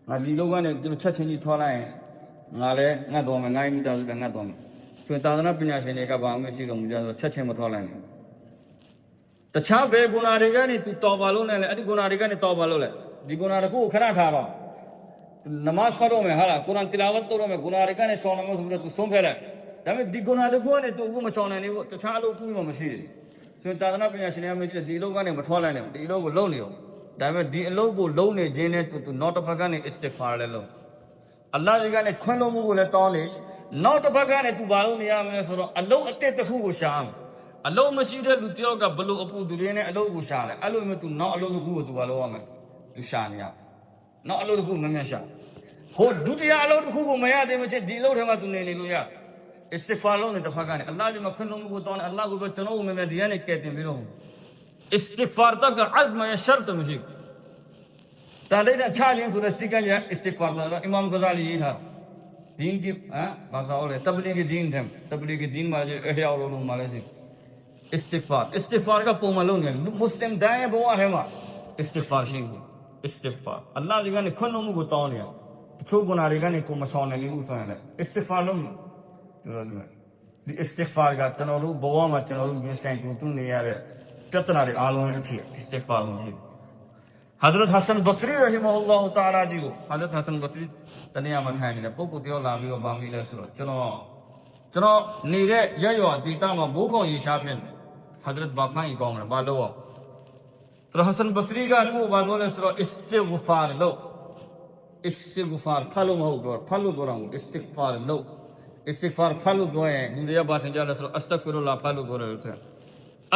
ငါဒီလုံးကနေသူချက်ချင်းကြီးထွားလိုက်ရင်ငါလည်းငတ်တော်မယ်ငါ့မိသားစုလည်းငတ်တော်မယ်ဆိုရင်သာသနာပညာရှင်တွေကဘာမှမရှိတော့ဘူးကြဆိုချက်ချင်းမထွားလိုက်ဘူး တခြားဘယ်ဂုဏတွေကနေသူတော်ပါလို့နဲ့လေအဲ့ဒီဂုဏတွေကနေတော်ပါလို့လေဒီဂုဏတခုကိုခဏထားတော့နမတ်ဖတ်တော့မယ်ဟာလားကုရ်အာန်တီလာဝတ်တော့မယ်ဂုဏတွေကနေရှောင်းနေမှာဆိုပြီးတော့သူဆုံးဖြတ်လိုက်ဒါပေမဲ့ဒီဂုဏတခုကနေသူအခုမရှောင်းနိုင်ဘူးတခြားအလုပ်ကူမှမရှိဘူးဆိုတော့သာသနာပညာရှင်တွေအမေကြီးဒီအလုပ်ကနေမထွက်လိုက်နဲ့ဒီအလုပ်ကိုလုပ်နေအောင်ဒါပေမဲ့ဒီအလုပ်ကိုလုပ်နေခြင်းနဲ့သူနောက်တစ်ဖက်ကနေ istighfar လဲလုပ်အလ္လာဟ်ကြီးကနေခွင့်လို့မှုကိုလည်းတောင်းနေနောက်တစ်ဖက်ကနေသူဘာလို့နေရမလဲဆိုတော့အလုပ်အတက်တစ်ခုကိုရှာအောင်အလုံးမရှိတဲ့လူတယောက်ကဘလို့အပူသူတွေနဲ့အလုံးကိုရှာတယ်အဲ့လိုမျိုးသူနောက်အလုံးတစ်ခုကိုသူဘာလုပ်ရမလဲသူရှာနေရနောက်အလုံးတစ်ခုမမြတ်ရှာဟိုဒုတိယအလုံးတစ်ခုကိုမရသေးမချင်းဒီအလုံးထဲမှာသူနေလို့ရ istighfar လုပ်တဲ့တစ်ဖက်ကနေအလ္လာဟ်ကြီးမခွင့်လို့မှုကိုတောင်းတယ်အလ္လာဟ်ကိုပဲကျွန်တော်တို့မြဲဒီကနေကဲတင်ပြီးတော့ istighfar တက azm ရ shart မရှိဒါလေးတဲ့ချခြင်းဆိုတဲ့စိတ်ကရ istighfar တော့အီမမ်ဂဇာလီရေးထားဒင်းကဘာသာလဲတဘလီဂ်ဒင်းတယ်တဘလီဂ်ဒင်းမှာအဲ့ဒီအော်လုံးမှာလဲစီistighfar ka pomalo ne muslim daye bawa hai ma istighfar shin istighfar allah ji ga ne khon mu ko taw ne tcho guna de ga ne ko ma saw ne lu so ne istighfar lo di istighfar ga tano lu bawa ma tano lu yin sai tu ne ya de pyatana de alon ne thi istighfar lo ji Hazrat Hasan Basri rahimahullah taala ji ko Hazrat Hasan Basri taniya ma thai ne pok ko tyo la bi ko ba mi le so loကျွန်တော်နေတဲ့ရရွာဒေသမှာမိုးခေါင်ရေရှားဖြစ်နေHazrat ဘာဖိုင်းကောင်းတယ်ဘာလို့ဆိုတော့ Hasan Basri ကကိုဘာလို့လဲဆိုတော့ istighfar လို့ istighfar ဖတ်လို့မဟုတ်တော့ဖတ်လို့ပြောတာမဟုတ် istighfar လို့ istighfar ဖတ်လို့ပြောရင်ဒီတရားဘာထင်ကြလဲဆိုတော့ astaghfirullah ဖတ်လို့ပြောတယ်လို့ဆို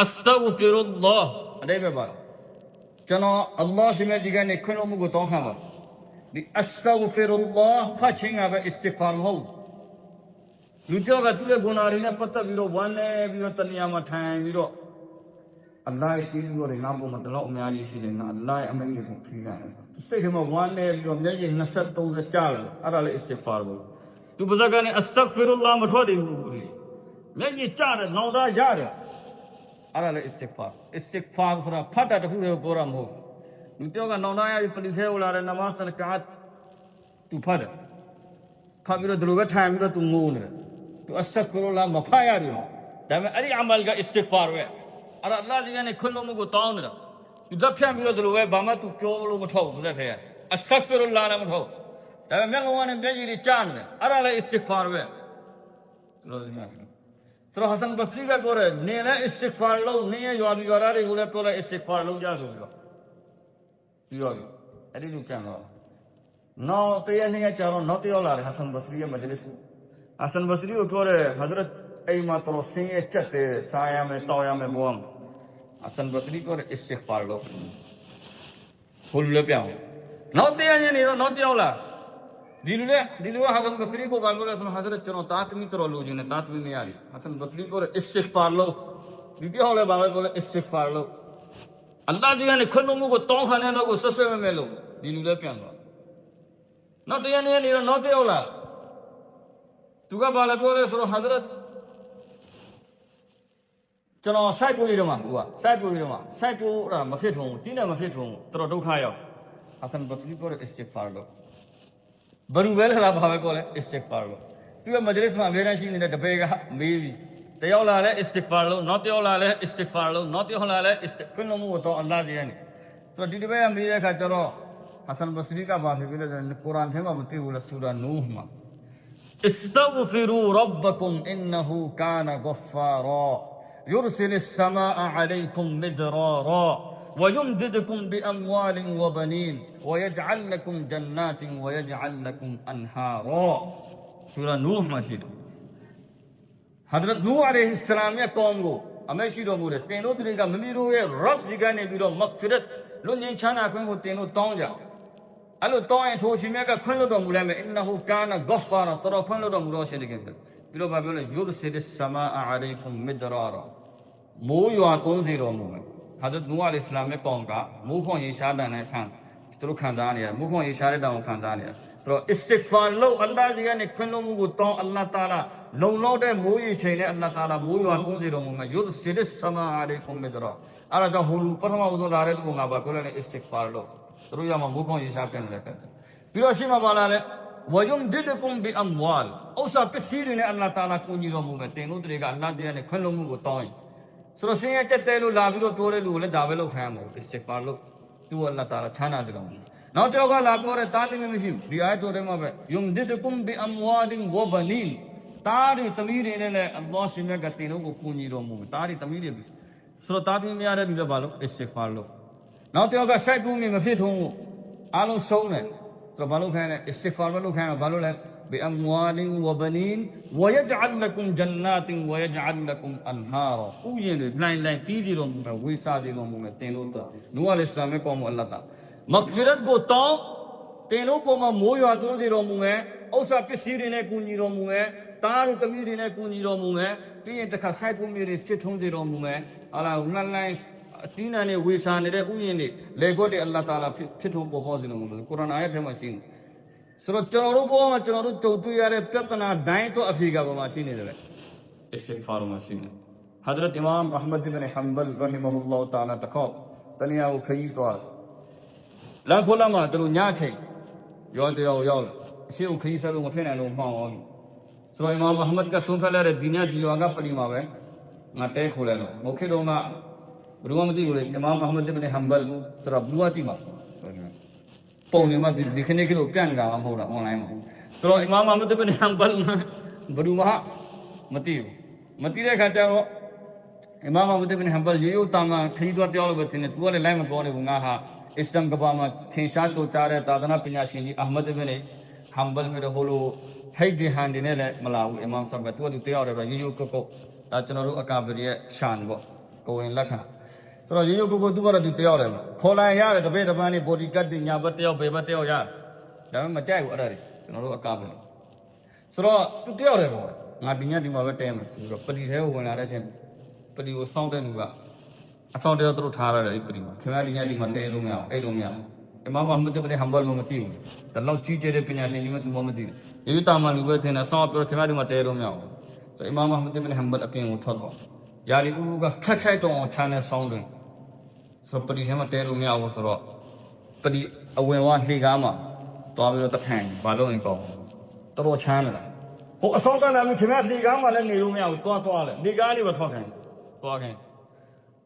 astaghfirullah အဲ့ဒါပဲပါကျွန်တော် Allah ရှိမဲ့ဒီကနေခွင့်လို့မှုကိုတောင်းခံပါဒီ astaghfirullah ဖတ်ခြင်းကပဲ istighfar မဟုတ်လူပြောကသူ့ရဲ့ဂုဏတွေနဲ့ပတ်သက်ပြီးတော့ဝမ်းနေပြီးတော့တဏှာမှာထိုင်ပြီးတော့အလ္လာဟ်ရဲ့ကျေးဇူးတွေငါ့ဘုံမှာတလောက်အများကြီးရှိတယ်ငါအလ္လာဟ်ရဲ့အမိန့်တွေကိုဖြေဆိုင်တယ်စိတ်ထဲမှာဝမ်းနေပြီးတော့မျက်ရည်20 30ကြာတယ်အဲ့ဒါလည်း istighfar ပဲသူပါဇက်ကနေ astaghfirullah မထွက်တယ်ဘူးမျက်ရည်ကြာတယ်နောင်သားရတယ်အဲ့ဒါလည်း istighfar ဆိုတာဖတ်တာတခုတည်းပြောတာမဟုတ်လူပြောကနောင်သားရပြီးပလိဆဲဟိုလာတဲ့နမတ်တန်ကာတ်သူဖတ်တယ်ဖတ်ပြီးတော့ဒီလိုပဲထိုင်ပြီးတော့သူငိုနေတယ်သူ astaghfirullah မဖတ်ရတယ်ဒါပေမဲ့အဲ့ဒီအမလ်က istighfar ပဲအဲ့ဒါအလ္လာဟ်ကြီးကနေခွင့်လို့မှုကိုတောင်းနေတာသူသက်ဖြန့်ပြီးတော့ဒီလိုပဲဘာမှသူပြောလို့မထုတ်ဘူးတဲ့ထဲ astaghfirullah လည်းမထုတ်ဒါပေမဲ့ငုံကနေမျက်ရည်တွေကြားနေတယ်အဲ့ဒါလည်း istighfar ပဲဆိုတော့ Hasan Basri ကပြောတယ်နေလည်း istighfar လုပ်နေရရွာပြီးရွာသားတွေကိုလည်းပြောလိုက် istighfar လုပ်ကြဆိုပြီးတော့အဲ့ဒီလိုပြန်တော့နောက်တရားနေကြတော့နောက်တရားလာတယ် Hasan Basri ရဲ့ majlis Hasan Basri ကိုပြောတယ် Hazrat အိမ်မှာတော်ဆင်းရဲချက်တယ်စားရမယ်တောင်းရမယ်ဘောHasan Basri ပြောတယ် istighfar လုပ်ဘုလို့ပြောင်းနောက်တရားနေတော့နောက်တရားလာဒီလိုက Hasan Basri ကိုဘာလို့လဲဆိုတော့ Hazrat ကျွန်တော်တာသမီတော်လို့ခြင်းနဲ့တာသမီမရဘူး Hasan Basri ပြောတယ် istighfar လုပ်ဒီပြောလဲဘာလဲပြောလဲ istighfar လုပ်အလ္လာဟ်ကြီးကနေခွင့်လို့မှုကိုတောင်းခံတဲ့တော့ကိုဆွဆွဲမဲ့လို့ဒီလိုလဲပြန်သွားနောက်တရားနေတော့နောက်တရားလာသူကဘာလဲပြောလဲဆိုတော့ Hazrat ကျွန်တော်စိုက်ပျိုးရတော့မှာသူကစိုက်ပျိုးရတော့မှာစိုက်ပျိုးတာမဖြစ်ထုံတင်းတယ်မဖြစ်ထုံတော်ဒုက္ခရောက် Hasan Basri ပြောတယ် istighfar လို့ဘရူပဲလားဘာပဲပြောလဲ istighfar လို့သူက majlis မှာအများကြီးရှိနေတဲ့တပည့်ကမေးပြီးတယောက်လာလဲ istighfar လို့နောက်တယောက်လာလဲ istighfar လို့နောက်တယောက်လာလဲ ခွင့်လို့မှုတော့အလ္လာဟ်ကြီးကနေဆိုတော့ဒီတပည့်ကမေးတဲ့အခါကျတော့ Hasan Basri ကဘာဖြစ်လဲဆိုတော့ကုရ်အာန်ထဲမှာမသိဘူးလားဆူရာနူးမှာ استغفروا ربكم إنه كان غفارا يرسل السماء عليكم مدرارا ويمددكم بأموال وبنين ويجعل لكم جنات ويجعل لكم أنهارا سورة نوح ماشي حضرت نوح عليه السلام يا قومو أمشي دو مولد تينو ترينغا مميرو يا رب جيغاني بيرو مغفرت لون ينشانا كنغو تينو تونجاအဲ့လိုတောင်းရင်ထိုရှင်မြတ်ကခွင့်လွှတ်တော်မူလိုက်မယ်အင်နဟူကာနဂဖာရာတော်ခွင့်လွှတ်တော်မူတော့ရှိတယ်ကဲပြီးတော့ဗာပြောလဲယူရစီဒ်ဆမာအအလိုင်ကွမ်မစ်ဒရာရာမိုးရွာသွန်းစေတော်မူမယ်ဟာဇတ်နူအလိုင်စလာမ်ရဲ့ကောင်ကမိုးခွန်ရေရှားတဲ့ခံသူတို့ခံစားနေရတယ်မိုးခွန်ရေရှားတဲ့တောင်ခံစားနေရတယ်အဲ့တော့ istighfar လို့အလ္လာဟ်ကြီးကနေခွင့်လွှတ်မှုကိုတောင်းအလ္လာဟ်တာလာလုံလောက်တဲ့မိုးရေချိန်နဲ့အလ္လာဟ်တာလာမိုးရွာသွန်းစေတော်မူမယ်ယူရစီဒ်ဆမာအလိုင်ကွမ်မစ်ဒရာအဲ့ဒါကြောင့်ဟိုပထမဦးလာတဲ့လူကငါဘာပြောလဲ istighfar လို့သူတို့ရမှာမိုးခွန်ရေရှားပြန်တယ်ပြီးတော့ရှိမှပါလာလဲဝယုံဒီဒကွမ်ဘီအမ်ဝါလ်ဥစ္စာပစ္စည်းတွေနဲ့အလ္လာဟ်တာလာကူညီတော်မူမယ်တင်တို့တွေကအလ္လာဟ်တရားနဲ့ခွင့်လွှတ်မှုကိုတောင်းရင် ဆိုတော့ဆင်းရဲတက်တဲ့လို့လာပြီးတော့ပြောတဲ့လူကိုလည်းဒါပဲလုပ်ခိုင်းမှာအစ္စဂ်ဖာလို့သူ့အလ္လာဟ်တာလာချမ်းသာတယ်လို့နောက်တစ်ယောက်ကလာပြောတဲ့တားတယ်မရှိဘူးဒီအာယတ်တော်ထဲမှာပဲယုံဒစ်ကွမ်ဘီအမ်ဝါလင်ဝဘနီန်တားတယ်သမီးတွေနဲ့လည်းအလ္လာဟ်ရှင်မြတ်ကတင်လို့ကိုကူညီတော်မူတားတယ်သမီးတွေဆိုတော့တားတယ်မရတဲ့လူတွေဘာလို့အစ္စဂ်ဖာလို့နောက်တစ်ယောက်ကစိုက်ကူးမြင်မဖြစ်ထုံးလို့အားလုံးဆုံးတယ်ဆိုတော့ဘာလို့ခိုင်းလဲအစ္စဂ်ဖာလို့ခိုင်းမှာဘာလို့လဲبأموال وبنين ويجعل لكم جنات ويجعل لكم أنهارا وين لاين تيجي لهم ويسادي لهم تينوتا نو الإسلام قوم الله تعالى مغفرت کو تو تینوں کو مویا تو دی لهم اوسا پسیری نے کونی لهم تارو تمیری نے کونی لهم پین تکا سائکو میری چتھون دی لهم الا لاين تینا نے ویسانے دے وین لے گو دے اللہ تعالی پھٹھو کو ہو دی لهم قرآن آیت ہے ماشینဆိုတော့ကျွန်တော်တို့ဘောမှာကျွန်တော်တို့ကြုံတွေ့ရတဲ့ပြဿနာဒိုင်းတော့အဖီကပေါ်မှာရှိနေတယ်အစ္စဂ်ဖာရ်မှာရှိနေဟာဒရတ်အီမမ်အဟမဒ်ဘင်ဟမ်ဘလ်ရဟီမဟူလာတာလာတကောတနည်းအားခရီးသွားလမ်းခိုးလာမှာတို့ညချိန်ရောတရောရောက်အရှိခရီးဆက်လို့မဖြစ်နိုင်လို့မှောင်အောင်ဆိုတော့အီမမ်အဟမဒ်ကဆုံးဖြတ်လိုက်တဲ့ဒီနေ့ဒီရွာကပလီမှာပဲငါတဲခိုးလိုက်တော့မခေတော့ကဘယ်သူမှမသိဘူးလေအီမမ်အဟမဒ်ဘင်ဟမ်ဘလ်ဆိုတော့ဘလူးဝတိမှာပုံနေမှာဒီခဏခဏပြန်လာမှာမဟုတ်လား online မှာဆိုတော့အီမာမ်အဟမဒ်ဘင်ဟမ်ဘလ်ဘယ်သူမှမသိဘူးမသိတဲ့ခါကျတော့အီမာမ်အဟမဒ်ဘင်ဟမ်ဘလ်ရိုးတာမှာခရီးသွားပြောလို့ပဲတင်တယ်သူကလည်းလိုက်မပြောနေဘူးငါဟာအစ္စလမ်ကဘာမှာသင်ရှားတိုးကြတဲ့သာသနာပညာရှင်ကြီးအဟမဒ်ဘင်ဟမ်ဘလ်မျိုးဟိုလိုဟိတ်ဒီဟန်ဒီနဲ့လည်းမလာဘူးအီမာမ်ဆပ်ကသူကတယောက်တည်းပဲရိုးကုတ်ကုတ်ဒါကျွန်တော်တို့အကာဗရီရဲ့ရှန်ပေါ့ကိုဝင်လက်ခံဆိုတော့ရိုးကိုသူကတော့သူတယောက်တယ်ခေါ်လိုက်ရတယ်တပည့်တပန်းနေဘော်ဒီကတ်တင်ညာဘက်တယောက်ဘယ်ဘက်တယောက်ရဒါပေမဲ့မကြိုက်ဘူးအဲ့ဒါတွေကျွန်တော်တို့အကားပဲဆိုတော့သူတယောက်တယ်ပေါ့ငါဒီညဒီမှာပဲတဲမယ်ဆိုတော့ပလီထဲကိုဝင်လာတဲ့ချင်းပလီကိုစောင့်တဲ့လူကအဆောင်တယောက်သူတို့ထားရတယ်ဒီပလီမှာခင်ဗျားဒီညဒီမှာတဲလို့မရအောင်အဲ့လိုမရအောင်အီမာမ်အဟမဒ်ဘင်ဟမ်ဘလ်မသိဘူးဒါလောက်ကြီးကျယ်တဲ့ပညာရှင်ကြီးကသူမသိဘူးရိုးတာမှလူပဲထင်တယ်စောင့်ပြောခင်ဗျားဒီမှာတဲလို့မရအောင်ဆိုအီမာမ်အဟမဒ်ဘင်ဟမ်ဘလ်အပြင်ကိုထွက်တော့ယာလီဦးကခက်ခိုက်တော့ချမ်းတဲ့ဆောင်းတယ်ဆိုပလီထဲမှာတဲလို့မရဘူးဆိုတော့ပလီအဝင်ဝလှေကားမှာသွားပြီးတော့တထိုင်ဘာလို့ရင်ပေါ့တော်ချမ်းလာဟိုအဆောင်ကလည်းမခင်ဗျာလှေကားမှာလည်းနေလို့မရဘူးသွားလေလှေကားလေးပဲထွက်ခိုင်းသွားခိုင်း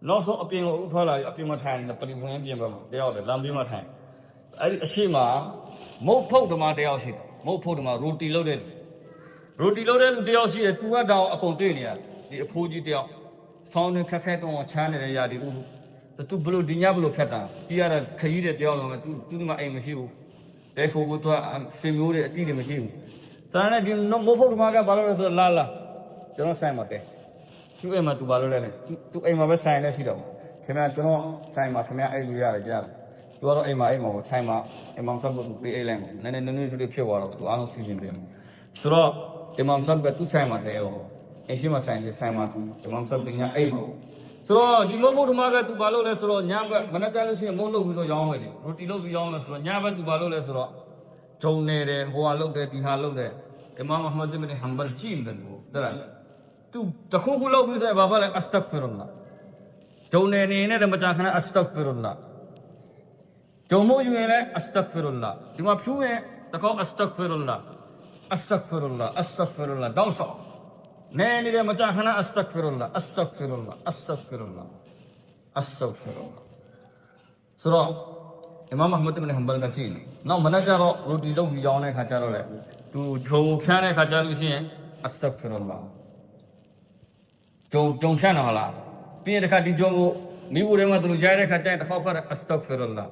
နောက်ဆုံးအပြင်ကိုထွက်လာအပြင်မှာထိုင်ပလီဝင်ပြင်ပါတယောက်တယ်လမ်းဘေးမှာထိုင်အဲ့ဒီအရှိမမုတ်ဖုတ်ဓမ္မတယောက်ရှိတယ်မုတ်ဖုတ်ဓမ္မရိုတီလုပ်တဲ့တယောက်ရှိတယ်သူကတောင်အကုန်တွေ့နေရဒီအဖိုးကြီးတယောက်ဆောင်းနေခက်ခဲတော့ချမ်းနေတဲ့ຢာဒီဦးသူဘလို့ဒီညဘလို့ဖြတ်တာကြီးရတဲ့ခကြီးတဲ့တယောက်လုံးသူဒီမှာအိမ်မရှိဘူးတဲခိုးကိုသူကစင်မျိုးတွေအတိတွေမရှိဘူးစားနေဒီမိုးဖို့ဓမ္မကဘာလို့လဲဆိုတော့လာကျွန်တော်ဆိုင်မှာတဲသူ့အိမ်မှာသူဘာလို့လဲသူအိမ်မှာပဲဆိုင်နေရှိတော့ခင်ဗျာကျွန်တော်ဆိုင်မှာခင်ဗျာအဲ့လိုရတယ်ကြားသူကတော့အိမ်မှာဆိုင်မှာအိမ်မှာဆက်ဖို့ပေးအိမ်လိုက်နည်းနည်းဖြစ်သွားတော့သူအားလုံးစီစဉ်တယ်ဆိုတော့အိမ်မှာဆက်ကသူဆိုင်မှာတဲရောအရှိမဆိုင်မှာအိမ်မှာဆက်တင်ရအိမ်မှာဆိုတော့ဒီမုတ်ဓမ္မကသူဘာလို့လဲဆိုတော့ညဘက်မနက်ကြလို့ရှိရင်မုတ်လုပ်ပြီးတော့ရောင်းမယ်လေရိုတီလုပ်ပြီးရောင်းမယ်ဆိုတော့ညဘက်သူဘာလို့လဲဆိုတော့ဂျုံနေတယ်ဟိုဟာလုပ်တယ်ဒီဟာလုပ်တယ်အီမာမ်အဟမဒ်ဘင်ဟမ်ဘလ်ကြည့်တယ်လို့တဲ့သူတခုခုလုပ်ပြီးဆိုဘာလဲအစတက်ဖီရုလာဂျုံနေနဲ့မကြာခဏအစတက်ဖီရုလာဂျုံမို့ယူရင်လည်းအစတက်ဖီရုလာဒီမှာဖြူရင်တကောအစတက်ဖီရုလာတောင်းဆောနဲနေတယ်မကြာခဏအစတက်ဖီရုလာဆိုတော့အီမာမ်အဟမဒ်ဘင်ဟမ်ဘလ်ကကြည့်နေနောက်မနက်ကျတော့ရိုတီလုပ်ပြီးရောင်းတဲ့ခါကျတော့လေသူဂျုံခန်းတဲ့ခါကျလို့ရှိရင်အစတက်ဖီရုလာဂျုံခန်းတော့လားပြီးရင်တခါဒီဂျုံကိုမိဖို့ထဲမှာသူတို့ကြားတဲ့ခါကျရင်တစ်ခေါက်ဖတ်အစတက်ဖီရုလာ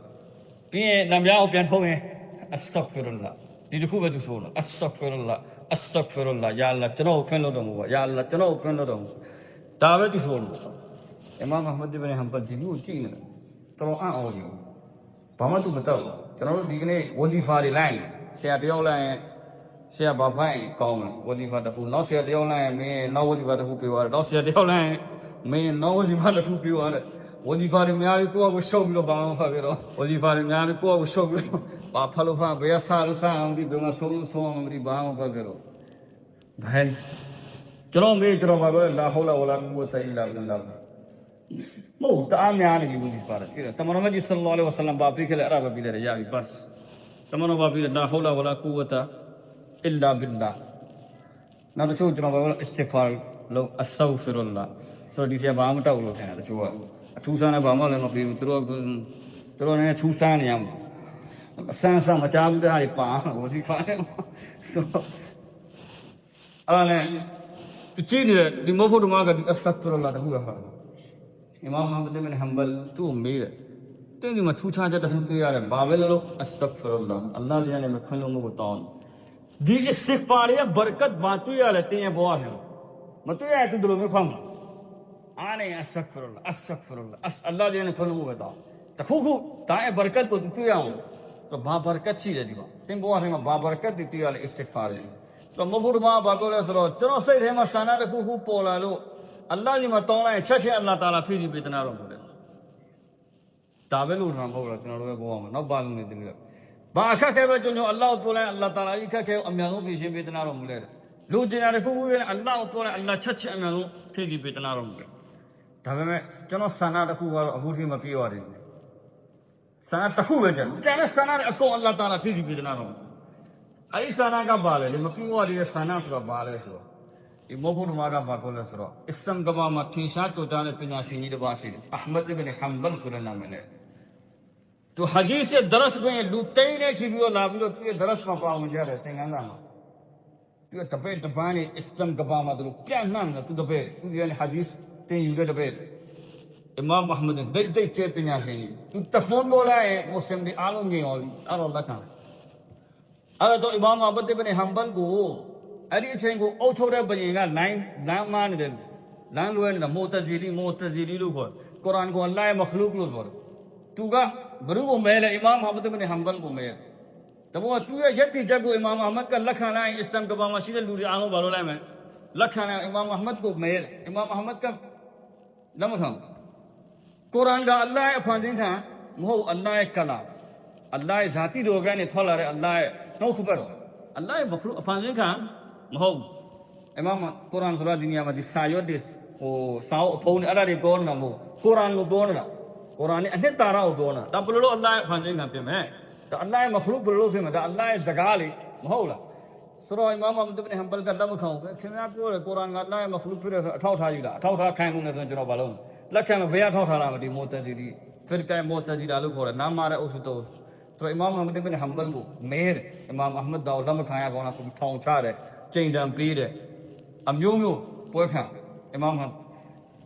ပြီးရင်နံပြားကိုပြန်ထုတ်ရင်အစတက်ဖီရုလာဒီတစ်ခုပဲသူဆိုလို့အစတက်ဖီရုလာယာအလ္လာကျွန်တော်ခွင့်လို့တော့မဟုတ်ယာအလ္လာကျွန်တော်ခွင့်လို့တော့ဒါပဲသူဆိုလို့အီမာမ်အဟမဒ်ဘင်ဟမ်ဘလ်ဒီလိုကြည့်နေတယ်တော်အံ့ဩကြီးဘာမှသူမတော့ကျွန်တော်တို့ဒီကနေ့ဝလီဖာတွေလိုက်ဆရာတယောက်လိုက်ဆရာဘာဖိုင်ကောင်းတယ်ဝလီဖာတစ်ခုနောက်ဆရာတယောက်လိုက်မင်းနောက်ဝလီဖာတစ်ခုပြောရတယ်နောက်ဆရာတယောက်လိုက်မင်းနောက်ဝလီဖာတစ်ခုပြောရတယ်ဝလီဖာတွေများပြီးကိုယ့်အကိုရှုပ်ပြီးတော့ဘာမှမဖတ်ပြတော့ဝလီဖာတွေများပြီးကိုယ့်အကိုရှုပ်ပြီးတော့ဘာဖတ်လို့ဖတ်ဘယ်ဖတ်လို့ဖတ်အောင်ဒီဘယ်မှာဆုံးအောင်ဒီဘာမှမဖတ်ပြတော့ဘယ်ကျွန်တော်ဘာပဲလာဟောလာဝလာကူဝတ်တိုင်လာလာမဟုတ်တားများနေပြီဝလီဖာတွေတမန်တော်မြတ်ဆလ္လာလဟ်အလัยဟိဝါဆလမ်ဘာပြခဲ့လဲအဲ့ဒါပဲပြတယ်ရပြီဘတ်တမန်တော်ဘာပြလဲလာဟောလာဝလာကူဝတ်တာအလ္လာဘില്ലാနောက်တစ်ချို့ကျွန်တော်ဘာလဲအစ္စဂ်ဖာလို့အဆဂ်ဖီရုလာ ဆိုတော့ဒီဆရာဘာမှမတောက်လို့ခင်ဗျာတချို့ကအထူးဆန်းလည်းဘာမှလည်းမပြီးဘူးသူတို့လည်းထူးဆန်းနေရမှာအဆန်းဆန်းမကြားဘူးတဲ့ဟာတွေပါဝစီဖာတယ်ဆိုအဲ့ဒါနဲ့သူကြည့်နေတယ်ဒီမဟုတ်ဘူးမှာကဒီအစတက်ဖရလာတခုပဲဟာအီမာမ်အဟ်မဒ်ဘင်ဟမ်ဘလ်သူ့မေးတယ်တင်းဒီမှာထူးခြားချက်တစ်ခုတွေ့ရတယ်ဘာပဲလို့အစတက်ဖရလာအလ္လာဟ်ရဲ့နဲ့မခွင့်လို့မကိုတောင်းဒီအစ်စဖာရဲ့ဘရကတ်ဘာတွေ့ရလဲတင်းရဲ့ဘဝထဲမတွေ့ရတူတယ်လို့မခွင့်ဘူးအားနေအစတက်ဖရလာအစတက်ဖရလာအလ္လာဟ်ရဲ့နဲ့ခွင့်လို့မကိုတောင်းတခုခုဒါရဲ့ဘရကတ်ကိုတွေ့ရအောင်ဆိုဘာဘရကတ်ရှိတယ်ဒီမှာတင်းဘဝထဲမှာဘာဘရကတ်တွေ့ရလဲအစ်စဖာရဲ့ဆိုမဖို့မှာဘာပြောလဲဆိုတော့ကျွန်တော်စိတ်ထဲမှာဆန္ဒတစ်ခုခုပေါ်လာလို့အလ္လာဟ်ကြီးမှာတောင်းလိုက်ချက်ချင်းအလ္လာဟ်တာလာဖြည့်ပြီးပေးတဲ့နာတော့မဟုတ်ဘူးဒါပဲလို့တော့မဟုတ်တော့ကျွန်တော်တို့ပဲပြောရမှာနောက်ပါလို့နေတယ်လို့ဘာအခက်ခဲပဲကျွန်တော်အလ္လာဟ်ပြောလိုက်အလ္လာဟ်တာလာကြီးခက်ခဲအများဆုံးဖြည့်ရှင်းပေးတဲ့နာတော့မလဲလူကျင်တာတစ်ခုခုပဲအလ္လာဟ်ပြောလိုက်အလ္လာဟ်ချက်ချင်းအများဆုံးဖြည့်ပြီးပေးတဲ့နာတော့မလဲဒါပေမဲ့ကျွန်တော်ဆန္ဒတစ်ခုကတော့အခုထိမပြေရသေးဘူးဆန္ဒတစ်ခုပဲကျန်တဲ့ဆန္ဒအကုန်အလ္လာဟ်တာလာဖြည့်ပြီးပေးတဲ့နာတော့အဲ့ဒီဆန္ဒကပါလေမပြေရသေးတဲ့ဆန္ဒဆိုတာပါလဲဆိုတော့ဒီမောဖို့မှာကဘာပြောလဲဆိုတော့အစ္စလမ်ကဘာမှာထင်ရှားကြိုးကြားတဲ့ပညာရှင်ကြီးတစ်ပါးရှိတယ်အာမတ်အဘ်ဟမ်ဘလ်ဆိုတဲ့နာမည်နဲ့သူဟာဒီစ်ရဲ့ဒရစ်ပဲလူတိုင်းနဲ့ချီပြီးတော့လာပြီးတော့သူရဲ့ဒရစ်မှာပါဝင်ကြတယ်သင်ခန်းစာမှာသူကတပည့်တပန်းနဲ့အစ္စလမ်ကဘာမှာသူပြန့်နှံ့တယ်သူတပည့်သူရဲ့ဟာဒီစ်တင်ယူတဲ့တပည့်အီမာမ်အဟ်မဒ်ဒိတ်တဲ့ပညာရှင်ကြီးသူတဖုံးပေါ်လာရဲ့မွတ်စလင်တွေအားလုံးကြီးအောင်အဲ့တော့လက်ခံအဲ့တော့အီမာမ်အဘ်ဟမ်ဘလ်ကိုအဲ့ဒီအချိန်ကိုအုပ်ချုပ်တဲ့ဘုရင်ကလမ်းမနေတယ်လမ်းလွဲနေတာမိုတဇီလီလို့ခေါ်ကုရ်အာန်ကိုအလ္လာဟ်ရဲ့မခလုကလို့ခေါ်တယ်သူကဘရုကိုမဲလေအီမာမ်အဟ်မဒ်ဘင်ဟမ်ဘလ်ကိုမဲတဘောသူရဲ့ယက်တီချက်ကိုအီမာမ်အဟ်မဒ်ကလက်ခံလိုက်အစ္စလမ်ကဘာမှာရှိတဲ့လူတွေအားလုံးဘာလို့လိုက်မလဲလက်ခံလိုက်အီမာမ်အဟ်မဒ်ကိုမဲအီမာမ်အဟ်မဒ်ကလက်မခံကုရ်အာန်ကအလ္လာဟ်ရဲ့ဖန်ဆင်းခံမဟုတ်အလ္လာဟ်ရဲ့ကလာအလ္လာဟ်ရဲ့ဇာတိတော်ကနေထွက်လာတဲ့အလ္လာဟ်ရဲ့နှုတ်ခဘတ်တော်အလ္လာဟ်ရဲ့မခလုအဖန်ဆင်းခံမဟုတ်အီမာမ်ကုရ်အာန်ဆိုတာဒီနေရာမှာဒီစာရွတ်တဲ့စာအုပ်အဖုံးနဲ့အဲ့ဒါတွေပြောနေတာမဟုတ်ကုရ်အာန်ကိုပြောနေတာကုရ်အာန်နဲ့အနှစ်သာရကိုပြောနေတာဒါဘယ်လိုအလ္လာဟ်ဖန်ဆင်းခံပြင်မယ်ဒါအလ္လာဟ်ရဲ့မခလုဘယ်လိုပြင်မယ်ဒါအလ္လာဟ်ရဲ့စကားလေမဟုတ်လားဆိုတော့အီမာမ်အဟ်မဒ်ဘင်ဟမ်ဘလ်ကလက်မခံဘူးခင်ဗျားပြောတယ်ကုရ်အာန်ကအလ္လာဟ်ရဲ့မခလုပြတဲ့အထောက်ထားယူတာအထောက်ထားခိုင်းမှုနဲ့ဆိုရင်ကျွန်တော်ဘာလုပ်လက်ခံမဘယ်အထောက်ထားလာမဒီမိုတဇီလီဖစ်ကဲမိုတဇီလာလို့ခေါ်တယ်နားမာတဲ့အုပ်စုတော့ဆိုတော့အီမာမ်အဟ်မဒ်ဘင်ဟမ်ဘလ်ကိုမဲတယ်အီမာမ်အဟ်မဒ်တော့လက်မခံရကောင်းလားသူထောင်ချတယ်ကျိန်တံပေးတယ်အမျိုးမျိုးပွဲခံအီမာမ်က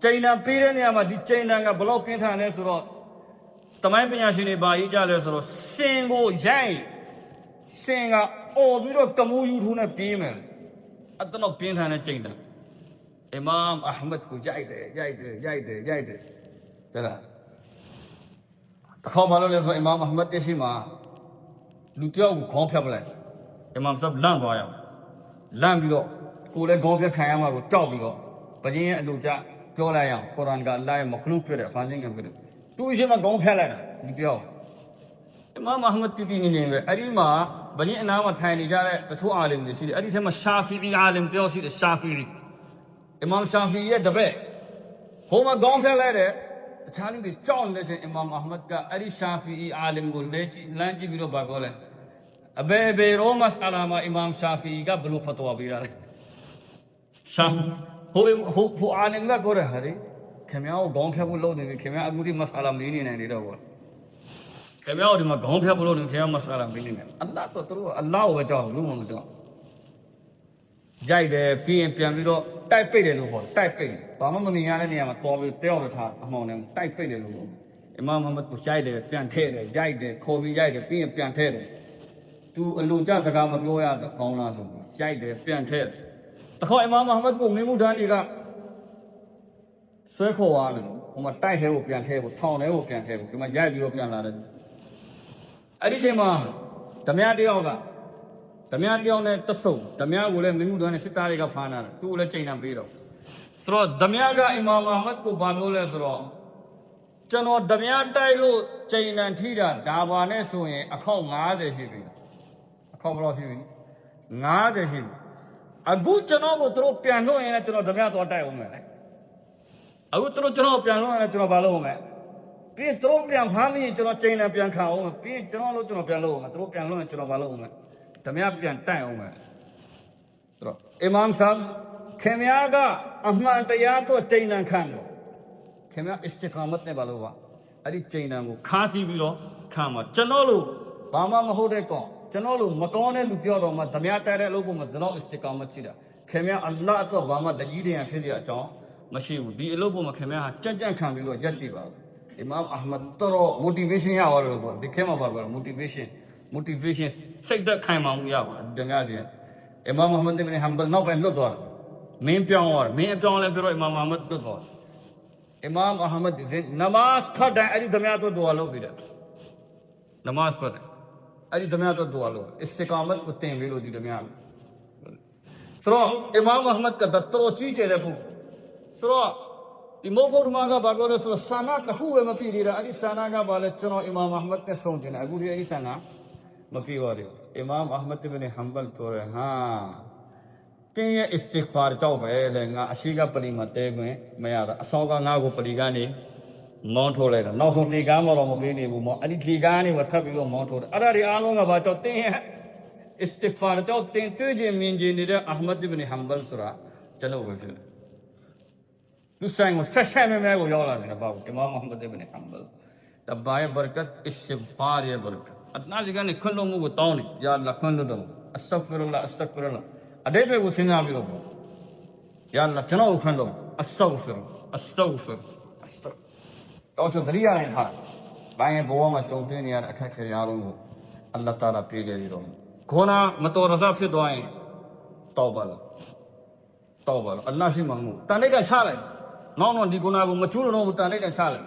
ကျိန်တံပေးတဲ့နေရာမှာဒီကျိန်တံကဘလောက်ပြင်းထန်လဲဆိုတော့တမိုင်းပညာရှင်တွေပါရေးကြလဲဆိုတော့စင်ကိုရိုက်စင်ကအော်ပြီးတော့တမူယူထူးနဲ့ပြေးမယ်အဲ့တော့ပြင်းထန်တဲ့ကျိန်တံအီမာမ်အဟ်မဒ်ကိုရိုက်တယ်တဲ့လားတခေါက်မှလို့လဲဆိုတော့အီမာမ်အဟ်မဒ်တက်ရှိမှာလူတယောက်ကိုခေါင်းဖြတ်ပလိုက်အီမာမ်ဆပ်လန့်သွားရအောင်လန့်ပြီးတော့ကိုယ်လည်းခေါင်းဖြတ်ခံရမှာကိုကြောက်ပြီးတော့ဘုရင်ရဲ့အလိုကျပြောလိုက်အောင်ကုရ်အာန်ကအလ္လာဟ်ရဲ့မခလုဖြစ်တဲ့ဖန်ဆင်းခံဖြစ်တယ်သူအရှင်မခေါင်းဖြတ်လိုက်တာဒီတယောက်အီမာမ်အဟ်မဒ်တီနေပဲအဲ့ဒီမှာဘုရင်အနားမှာထိုင်နေကြတဲ့တချို့အာလင်တွေရှိတယ်အဲ့ဒီထဲမှာရှာဖီအီအာလင်တယောက်ရှိတယ်ရှာဖီအီမာမ်ရှာဖီရဲ့တပည့်ဟိုမှာခေါင်းဖြတ်လိုက်တယ်တခြားလူတွေကြောက်နေတဲ့အချိန်အီမာမ်အဟ်မဒ်ကအဲ့ဒီရှာဖီအီအာလင်ကိုလမ်းကြည့်ပြီးတော့ပြောလဲအဘေရောမတ်အလာမှာအီမာမ်ရှာဖီကဘလို့ဖတ်တော်ပေးတာလဲရှာဟိုအာလင်ကပြောတယ်ဟာလေခင်ဗျားကိုခေါင်းဖြတ်ဖို့လုပ်နေတယ်ခင်ဗျားအခုဒီမဆာလာမင်းနေနိုင်တယ်တော့ခင်ဗျားတို့ဒီမှာခေါင်းဖြတ်ဖို့လုပ်နေခင်ဗျားမဆာလာမင်းနေတယ်အလ္လာဟ်တော့သူတို့အလ္လာဟ်ကိုပဲကြောက်လို့မကြောက်ရိုက်တယ်ပြီးရင်ပြန်ပြီးတော့တိုက်ပိတ်တယ်လို့ခေါ်တယ်တိုက်ပိတ်တယ်ဘာမှမမြင်ရတဲ့နေရာမှာတော်ပြီးတယောက်တစ်ခါအမှောင်နဲ့တိုက်ပိတ်တယ်လို့အီမာမ်မဟမ္မဒ်ကိုရိုက်တယ်ပြန်ထည့်တယ်ရိုက်တယ်ခေါ်ပြီးရိုက်တယ်ပြီးရင်ပြန်ထည့်တယ်သူအလိုကျစကားမပြောရတော့ကောင်းလားဆိုရိုက်တယ်ပြန်ထည့်တယ်တခါအီမာမ်မဟမ္မဒ်ကိုမင်းမှုထမ်းတွေကဆွဲခေါ်သွားတယ်ဟိုမှာတိုက်ထဲကိုပြန်ထည့်ဖို့ထောင်ထဲကိုပြန်ထည့်ဖို့ဒီမှာရိုက်ပြီးတော့ပြန်လာတယ်အဲ့ဒီချိန်မှာဓမြတယောက်ကဓမြတယောက်နဲ့တဆုပ်ဓမြကိုလည်းမင်းမှုထမ်းနဲ့စစ်သားတွေကဖမ်းလာတယ်သူ့ကိုလည်းချိန်တံပေးတော့ဆိုတော့ဓမြကအီမာမ်မဟမ္မဒ်ကိုဘာပြောလဲဆိုတော့ကျွန်တော်ဓမြတိုက်လို့ချိန်တံထိတာဒါပါနဲ့ဆိုရင်အခေါက်90ရှိပြီအခေါက်ဘယ်လောက်ရှိပြီ90ရှိပြီအခုကျွန်တော်ကိုတို့ပြန်လွှတ်ရင်လည်းကျွန်တော်ဓမြသွားတိုက်အောင်မယ်အခုတို့ကျွန်တော်ပြန်လွှတ်ရင်လည်းကျွန်တော်ဘာလုပ်အောင်မယ်ပြီးရင်တို့ပြန်ဖမ်းပြီးကျွန်တော်ချိန်တံပြန်ခံအောင်ပြီးရင်ကျွန်တော်ပြန်လုပ်အောင်တို့ပြန်လွှတ်ရင်ကျွန်တော်ဘာလုပ်အောင်မယ်ဓမြပြန်တိုက်အောင်မယ်ဆိုတော့အီမာမ်ဆပ် ခင်ဗျားကအမှန်တရားတော့ကျိန်တန်ခံတော့ခင်ဗျား istiqamat နဲ့ပါလို့ပါအဲ့ဒီကျိန်တန်ကိုခါကြည့်ပြီးတော့ခံမှာကျွန်တော်တို့ဘာမှမဟုတ်တဲ့ကောင်ကျွန်တော်တို့မကောင်းတဲ့လူကြောက်တော့မှဓမြတိုက်တဲ့အလုပ်ကိုမှကျွန်တော် istiqamat ရှိတာခင်ဗျားအလ္လာဟ်အတွက်ဘာမှတကြီးတရံဖြစ်ရအကြောင်းမရှိဘူးဒီအလုပ်ပေါ်မှာခင်ဗျားဟာကြက်ကြက်ခံပြီးတော့ရက်တည်ပါအီမမ်အာဟ်မတ်တော် motivation ရပါတယ်လို့ဒီခေတ်မှာပါပြော motivation စိတ်သက်ခိုင်မာမှုရပါတယ်ဓမြတွေအီမမ်မုဟမ္မဒ်အစ်ဘင်ဟမ်ဘယ်နောက်ပဲလွတ်သွားတယ်မင်းပြောင်းသွားတယ်မင်းအပြောင်းလဲပြောတော့အီမမ်မုဟမ္မဒ်လွတ်သွားတယ်အီမမ်အာဟ်မဒ်ဒီနမတ်ဖတ်တဲ့အဲ့ဒီဓမြတော့ဒွါလုပ်ပြီးတယ်နမတ်ဖတ်တဲ့အဲ့ဒီဓမြတော့ဒွါလုပ် istiqamat ကိုတင်ပြီးလို့ဒီဓမြဆိုတော့အီမမ်မုဟမ္မဒ်ကတော်ကြီးကျယ်တဲ့ဘူးဆိုတော့ဒီမောဖို့မှာကဘာပြောလဲဆိုတော့ဆန္ဒတစ်ခုပဲမဖြစ်သေးတာအဲ့ဒီဆန္ဒကဘာလဲကျွန်တော်အီမမ်အာဟ်မဒ်နဲ့ဆုံးတယ်အခုဒီအဲ့ဒီဆန္ဒမဖြစ်ပါဘူးအီမမ်အာဟ်မဒ်အစ်ဘင်ဟမ်ဘယ်ပြောတယ်ဟာတင်းရဲ့ istighfar ကြောင့်ပဲလေငါအရှိကပလီမှာတဲခွင့်မရတာအစောကငါ့ကိုပလီကနေမောင်းထိုးလိုက်တာနောက်ဆုံးလေကားမတော့မပေးနေဘူးမောအဲ့ဒီလေကားကနေထပ်ပြီးတော့မောင်းထိုးတယ်အဲ့ဒါတွေအားလုံးကဘာကြောင့်တင်းရဲ့ istighfar ကြောင့်တင်းတွေ့ခြင်းမြင်ခြင်းနေတဲ့အာဟ်မဒ်အစ်ဘင်ဟမ်ဘယ်ဆိုတာကျွန်တော်ပဲဖြစ်တယ်လူဆိုင်ကိုဆက်မဲကိုရောက်လာတယ်ဘာလို့အီမမ်မုဟမ္မဒ်အစ်ဘင်ဟမ်ဘယ်တဘာရဲ့ဘရကတ် istighfar ရဲ့ဘရကတ်အတနာကြီးကနေခွင့်လို့မှုကိုတောင်းတယ်ယာအလ္လာဟ်ခွင့်လို့တော့အစတဂ်ဖီရုလ္လာအစတဂ်ဖီရုလ္လာအတိတ်ကိုစဉ်းစားပြီးတော့ယာအလ္လာဟ်ကျွန်တော်ခွင့်လို့အစတဂ်ဖီရုတော့ကျွန်တော်တရားရင်ဟာဘိုင်းရဲ့ဘဝမှာကြုံတွေ့နေရတဲ့အခက်အခဲအားလုံးကိုအလ္လာဟ်တာလာပြေးခဲ့ပြီးတော့ခေါနာမတော်ရစားဖြစ်သွားရင်တောပါလားအလ္လာဟ်ရှိမှမို့တန်လိုက်တာချလိုက်နောက်ဒီကုနာကိုမချိုးတော့တန်လိုက်တာချလိုက်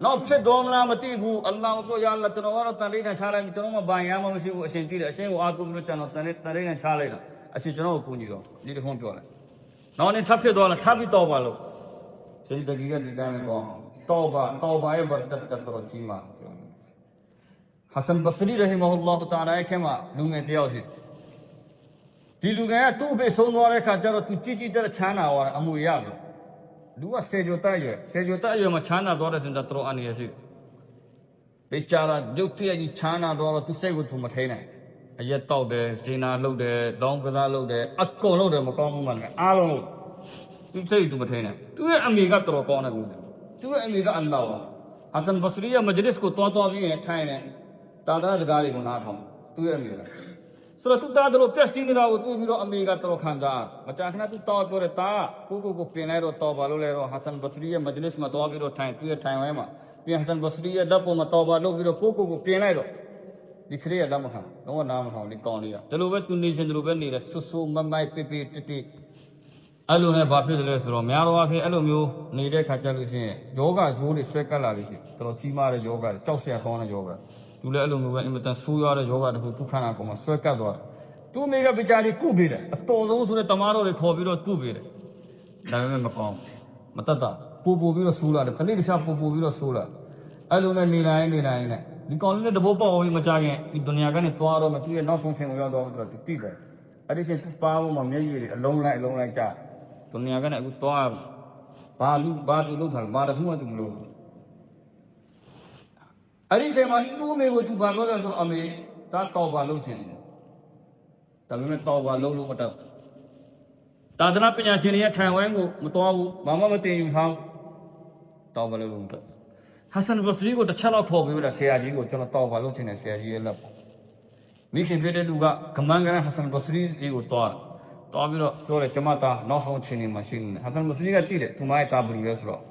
နောက်ဖြစ်တော်မလားမသိဘူးအလ္လာဟ်ကိုယာအလ္လာဟ်ကျွန်တော်ကတော့တန်လိုက်တာချလိုက်ကျွန်တော်မှဘာရမှမရှိဘူးအရှင်ကြည့်တယ်အရှင်ကိုအားကိုးပြီးတော့ကျွန်တော်တန်လိုက်တာချလိုက်တာအရှင်ကျွန်တော်ကိုကူညီတော့ဒီတစ်ခုပြောလိုက်နောက်နေ့ထပ်ဖြစ်သွားလားထပ်ပြီးတော့ပါလို့စိတ်တကြီးကဒီတိုင်းကောတောဘာရဲ့ဘရကတ်ကတော်ကြီးမှာဟဆန်ဘဆရီရဟီမဟူလာတာအာလာရဲ့မှာလူငယ်တယောက်ရှိဒီလူငယ်ကသူ့ပဲဆုံးသွားတဲ့ခါကျတော့သူကြည်တဲ့ချမ်းသာသွားအမှုရတယ်လူကစေကြတဲ့ရွယ်မှာချမ်းသာသွားတဲ့စဉ်တော့တော်အနေရရှိဘေချာရာရုတ်တရက်ကြီးချမ်းသာသွားတော့သူစိတ်ကိုသူမထိန်နိုင်အရက်တောက်တယ်ဇေနာလှုပ်တယ်တောင်းကစားလှုပ်တယ်အကုန်လှုပ်တယ်မကောင်းဘူးမှလည်းအားလုံးသူစိတ်သူမထိန်နိုင်သူရဲ့အမေကတော်ကောင်းတယ်ဘူးသူရဲ့အမေကအလ္လာဟ်ပါဟဆန်ဘဆရီရဲ့မဂျလစ်ကိုတွားပြီးထိုင်တယ်တာတာတကားတွေကိုနားထောင်သူရဲ့အမေကဆိုတော့သူတာတို့ပြက်စီးနေတာကိုသူ့ပြီးတော့အမေကတော်ခံစားမကြာခဏသူတောက်ပြောတယ်တာကိုပြင်လိုက်တော့တော်ပါလို့လဲတော့ဟဆန်ဘဆရီရဲ့မဂျလစ်မှာတွားပြီးတော့ထိုင်သူရဲ့ထိုင်ဝဲမှာပြန်ဟဆန်ဘဆရီရဲ့လက်ပေါ်မှာတော်ပါလို့ပြီးတော့ကိုပြင်လိုက်တော့ဒီခရီးရလက်မခံတော့နားမထောင်ဒီကောင်းလေးကဒီလိုပဲသူနေရှင်ဒီလိုပဲနေတယ်ဆူဆူမမိုက်ပိပိတိတိအဲ့လိုနဲ့ဘာဖြစ်တယ်လဲဆိုတော့များတော့အဖြစ်အဲ့လိုမျိုးနေတဲ့ခါကျလို့ရှိရင်ယောဂဇိုးတွေဆွဲကပ်လာပြီရှိတော်တော်ကြီးမားတဲ့ယောဂတွေကြောက်စရာကောင်းတဲ့ယောဂသူလည်းအဲ့လိုမျိုးပဲအင်မတန်ဆိုးရွားတဲ့ယောဂတခုသူခန္ဓာကိုယ်မှာဆွဲကပ်သွားတယ်သူမိကပကြတွေကုပေးတယ်အတော်ဆုံးဆိုတဲ့တမားတော်တွေခေါ်ပြီးတော့ကုပေးတယ်ဒါပေမဲ့မကောင်းမတတ်တာပူပြီးတော့ဆူလာတယ်ခလေးတခြားပူပြီးတော့ဆူလာအဲ့လိုနဲ့နေတိုင်းနဲ့ဒီကောင်လေးနဲ့တဘောပေါက်အောင်မကြရင်ဒီဒုနီယာကနေသွားတော့မှသူရဲ့နောက်ဆုံးချိန်ကိုရောက်တော့သူတိတယ်အဲ့ဒီချိန်သူပါဖို့မှမျက်ရည်တွေအလုံးလိုက်ကြဒုနီယာကနေအခုသွားဘာလူလုပ်ထားဘာတခုမှသူမလုပ်အဲ့ဒီချိန်မှာသူ့အမေကိုသူဘာပြောလဲဆိုတော့အမေဒါတော့ဘာလုပ်ချင်တယ်ဒါပေမဲ့တော့ဘာလုပ်လို့မတတ်သာသနာပညာရှင်တွေရဲ့ခံဝဲကိုမတော်ဘူးဘာမှမတင်ယူထားတော့ဘာလုပ်လို့မတတ်ဟဆန်ဘဆရီကိုတစ်ချက်တော့ခေါ်ပြီးတော့ဆရာကြီးကိုကျွန်တော်တော့ဘာလုပ်ချင်တယ်ဆရာကြီးရဲ့လက်မိခင်ဖြစ်တဲ့လူကကမန်ကရဟဆန်ဘဆရီကြီးကိုတော့ပြီးတော့ပြောတယ်ကျမသားနောက်ဆုံးချိန်နေမှာရှိနေတယ်ဟဆန်ဘဆရီကတိတယ်သူမရဲ့တာဘူးလဲဆိုတော့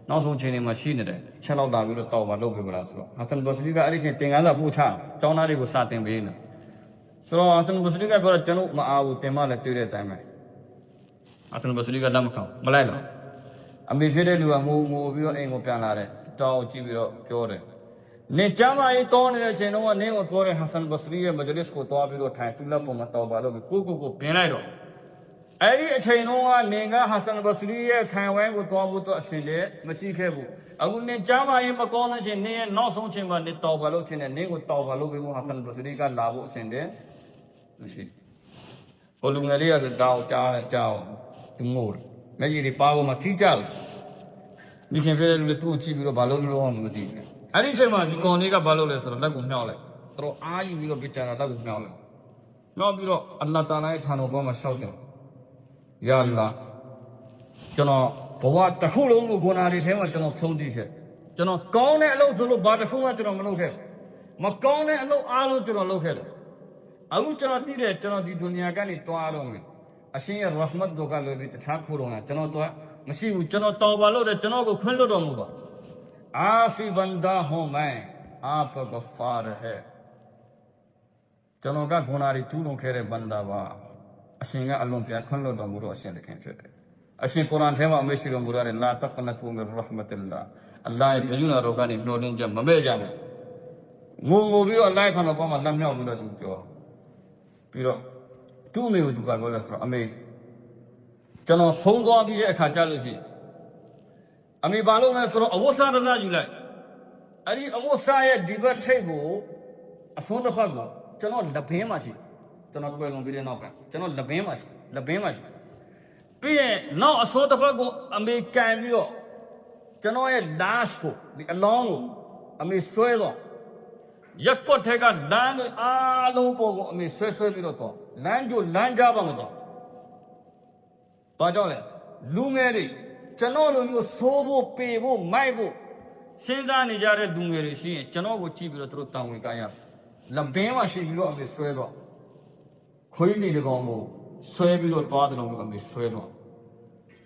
နောက်ဆုံးချိန်နေမှာရှိနေတယ်ချက်တော့လာပြီးတော့ဘာလုပ်ပေးမလားဆိုတော့ဟဆန်ဘဆရီကအဲ့ဒီချိန်တင်ကန်းစာပို့ချကျောင်းသားတွေကိုစာတင်ပေးနေဆိုတော့ဟဆန်ဘဆရီကပြောတော့ကျွန်တော်မအားဘူးတင်မလည်းတွေ့တဲ့အတိုင်းပဲဟဆန်ဘဆရီကလက်မခံမလိုက်တော့အမေဖြစ်တဲ့လူကငိုပြီးတော့အိမ်ကိုပြန်လာတယ်တောင်းကြည့်ပြီးတော့ပြောတယ်နေကြမ်းမကြီးတောင်းနေတဲ့ချိန်တော့နင်းကိုပြောတဲ့ဟဆန်ဘဆရီရဲ့မဂျလစ်ကိုတွားပြီးတော့ထိုင်သူ့လက်ပေါ်မှာတောင်းပါလို့ကိုပြင်လိုက်တော့အဲ့ဒီအချိန်တော့နေကဟဆန်ဘဆရီရဲ့ထိုင်ဝဲကိုတွားဖို့တော့အရှင်လည်းမရှိခဲ့ဘူးအခုနေကြမ်းမကြီးမကောင်းတဲ့ချိန်နေရဲ့နောက်ဆုံးချိန်မှာနေတောင်းပါလို့ချင်းနေနေကိုတောင်းပါလို့ပြီးမှဟဆန်ဘဆရီကလာဖို့အရှင်တယ်မရှိဘလူငယ်လေးကတောင်းကြားဒီမို့မျက်ရည်တွေပါဖို့မှထိကြတယ်ဒီခင်ပြတဲ့လူတွေသူ့ကြည့်ပြီးတော့ဘာလို့လုံးဝမသိဘူးအဲ့ဒီအချိန်မှာဒီကောင်လေးကဘာလုပ်လဲဆိုတော့လက်ကိုမြှောက်လိုက်သူတို့အားယူပြီးတော့ပြကြတာလက်ကိုမြှောက်လိုက်ပြီးတော့အလ္လာဟ်တာလာရဲ့ဌာနပေါ်မှာရှောက်တယ်ယာအလ္လာဟ် ကျွန်တော်ဘဝတစ်ခုလုံးကိုဂုဏတွေထဲမှာကျွန်တော်ဖုံးတည်ခဲ့ကျွန်တော်ကောင်းတဲ့အလုပ်ဆိုလို့ဘာတစ်ခုမှကျွန်တော်မလုပ်ခဲ့မကောင်းတဲ့အလုပ်အားလုံးကျွန်တော်လုပ်ခဲ့တယ်အခုကျွန်တော်သိတယ်ကျွန်တော်ဒီဒုနီယာကနေတွားတော့မယ်အရှင်ရဲ့ရဟမတ်တို့ကလည်းတခြားခိုးတော့ကျွန်တော်တွားမရှိဘူးကျွန်တော်တော်ပါလို့တယ်ကျွန်တော်ကိုခွင့်လွှတ်တော်မူပါအာဖီဘန်ဒါဟွန်မိုင်အာဖဂဖာရဟဲကျွန်တော်ကဂုဏတွေကျူးလွန်ခဲ့တဲ့ဘန္တာပါအရှင်ကအလွန်ပြန်ခွင့်လွှတ်တော်မူတော့အရှင်တခင်ဖြစ်တယ်အရှင်ကုရ်အာန်ထဲမှာအမေရှိတော်မူတဲ့လာတကနတူမီရဟမတ်အလ္လာအလ္လာဟ်ရဲ့ကရုဏာတော်ကနေမျှော်လင့်ချက်မမဲ့ကြဘူးငိုပြီးတော့အလိုက်ခေါ်တော့ပေါ်မှာလက်မြောက်ပြီးတော့သူပြောပြီးတော့သူ့အမေကိုသူကပြောလဲဆိုတော့အမေကျွန်တော်ဖုံးသွားပြီးတဲ့အခါကျလို့ရှိရင်အမေဘာလို့လဲဆိုတော့အဝတ်စားတစ်လားယူလိုက်အဲ့ဒီအဝတ်စားရဲ့ဒီဘက်ထိပ်ကိုအစွန်းတစ်ဖက်ကိုကျွန်တော်လက်ဘင်းမှာကြည့်ကျွန်တော်တွေ့လုံပြီးတဲ့နောက်ကကျွန်တော်လက်ဘင်းမှာကြည့်ပြီးရင်နောက်အစွန်းတစ်ဖက်ကိုအမေကန်ပြီးတော့ကျွန်တော်ရဲ့ last ကိုဒီအလောင်းကိုအမေဆွဲတော့ရက်ကွက်ထက်ကလမ်းတွေအားလုံးပေါ်ကိုအမေဆွဲပြီးတော့လမ်းကြိုလမ်းကြပါမတော့ဘာကြောင့်လဲလူငယ်တွေကျွန်တော်လိုမျိုးဆိုးဖို့ပေဖို့မိုက်ဖို့စဉ်းစားနေကြတဲ့လူငယ်တွေရှိရင်ကျွန်တော်ကိုကြည့်ပြီးတော့သူတို့တောင်းဝင်ကြရလက်ဘင်းမှာရှိပြီးတော့အမေဆွဲတော့ခွေးနေတကောင်ကိုဆွဲပြီးတော့သွားတယ်လို့အမေဆွဲတော့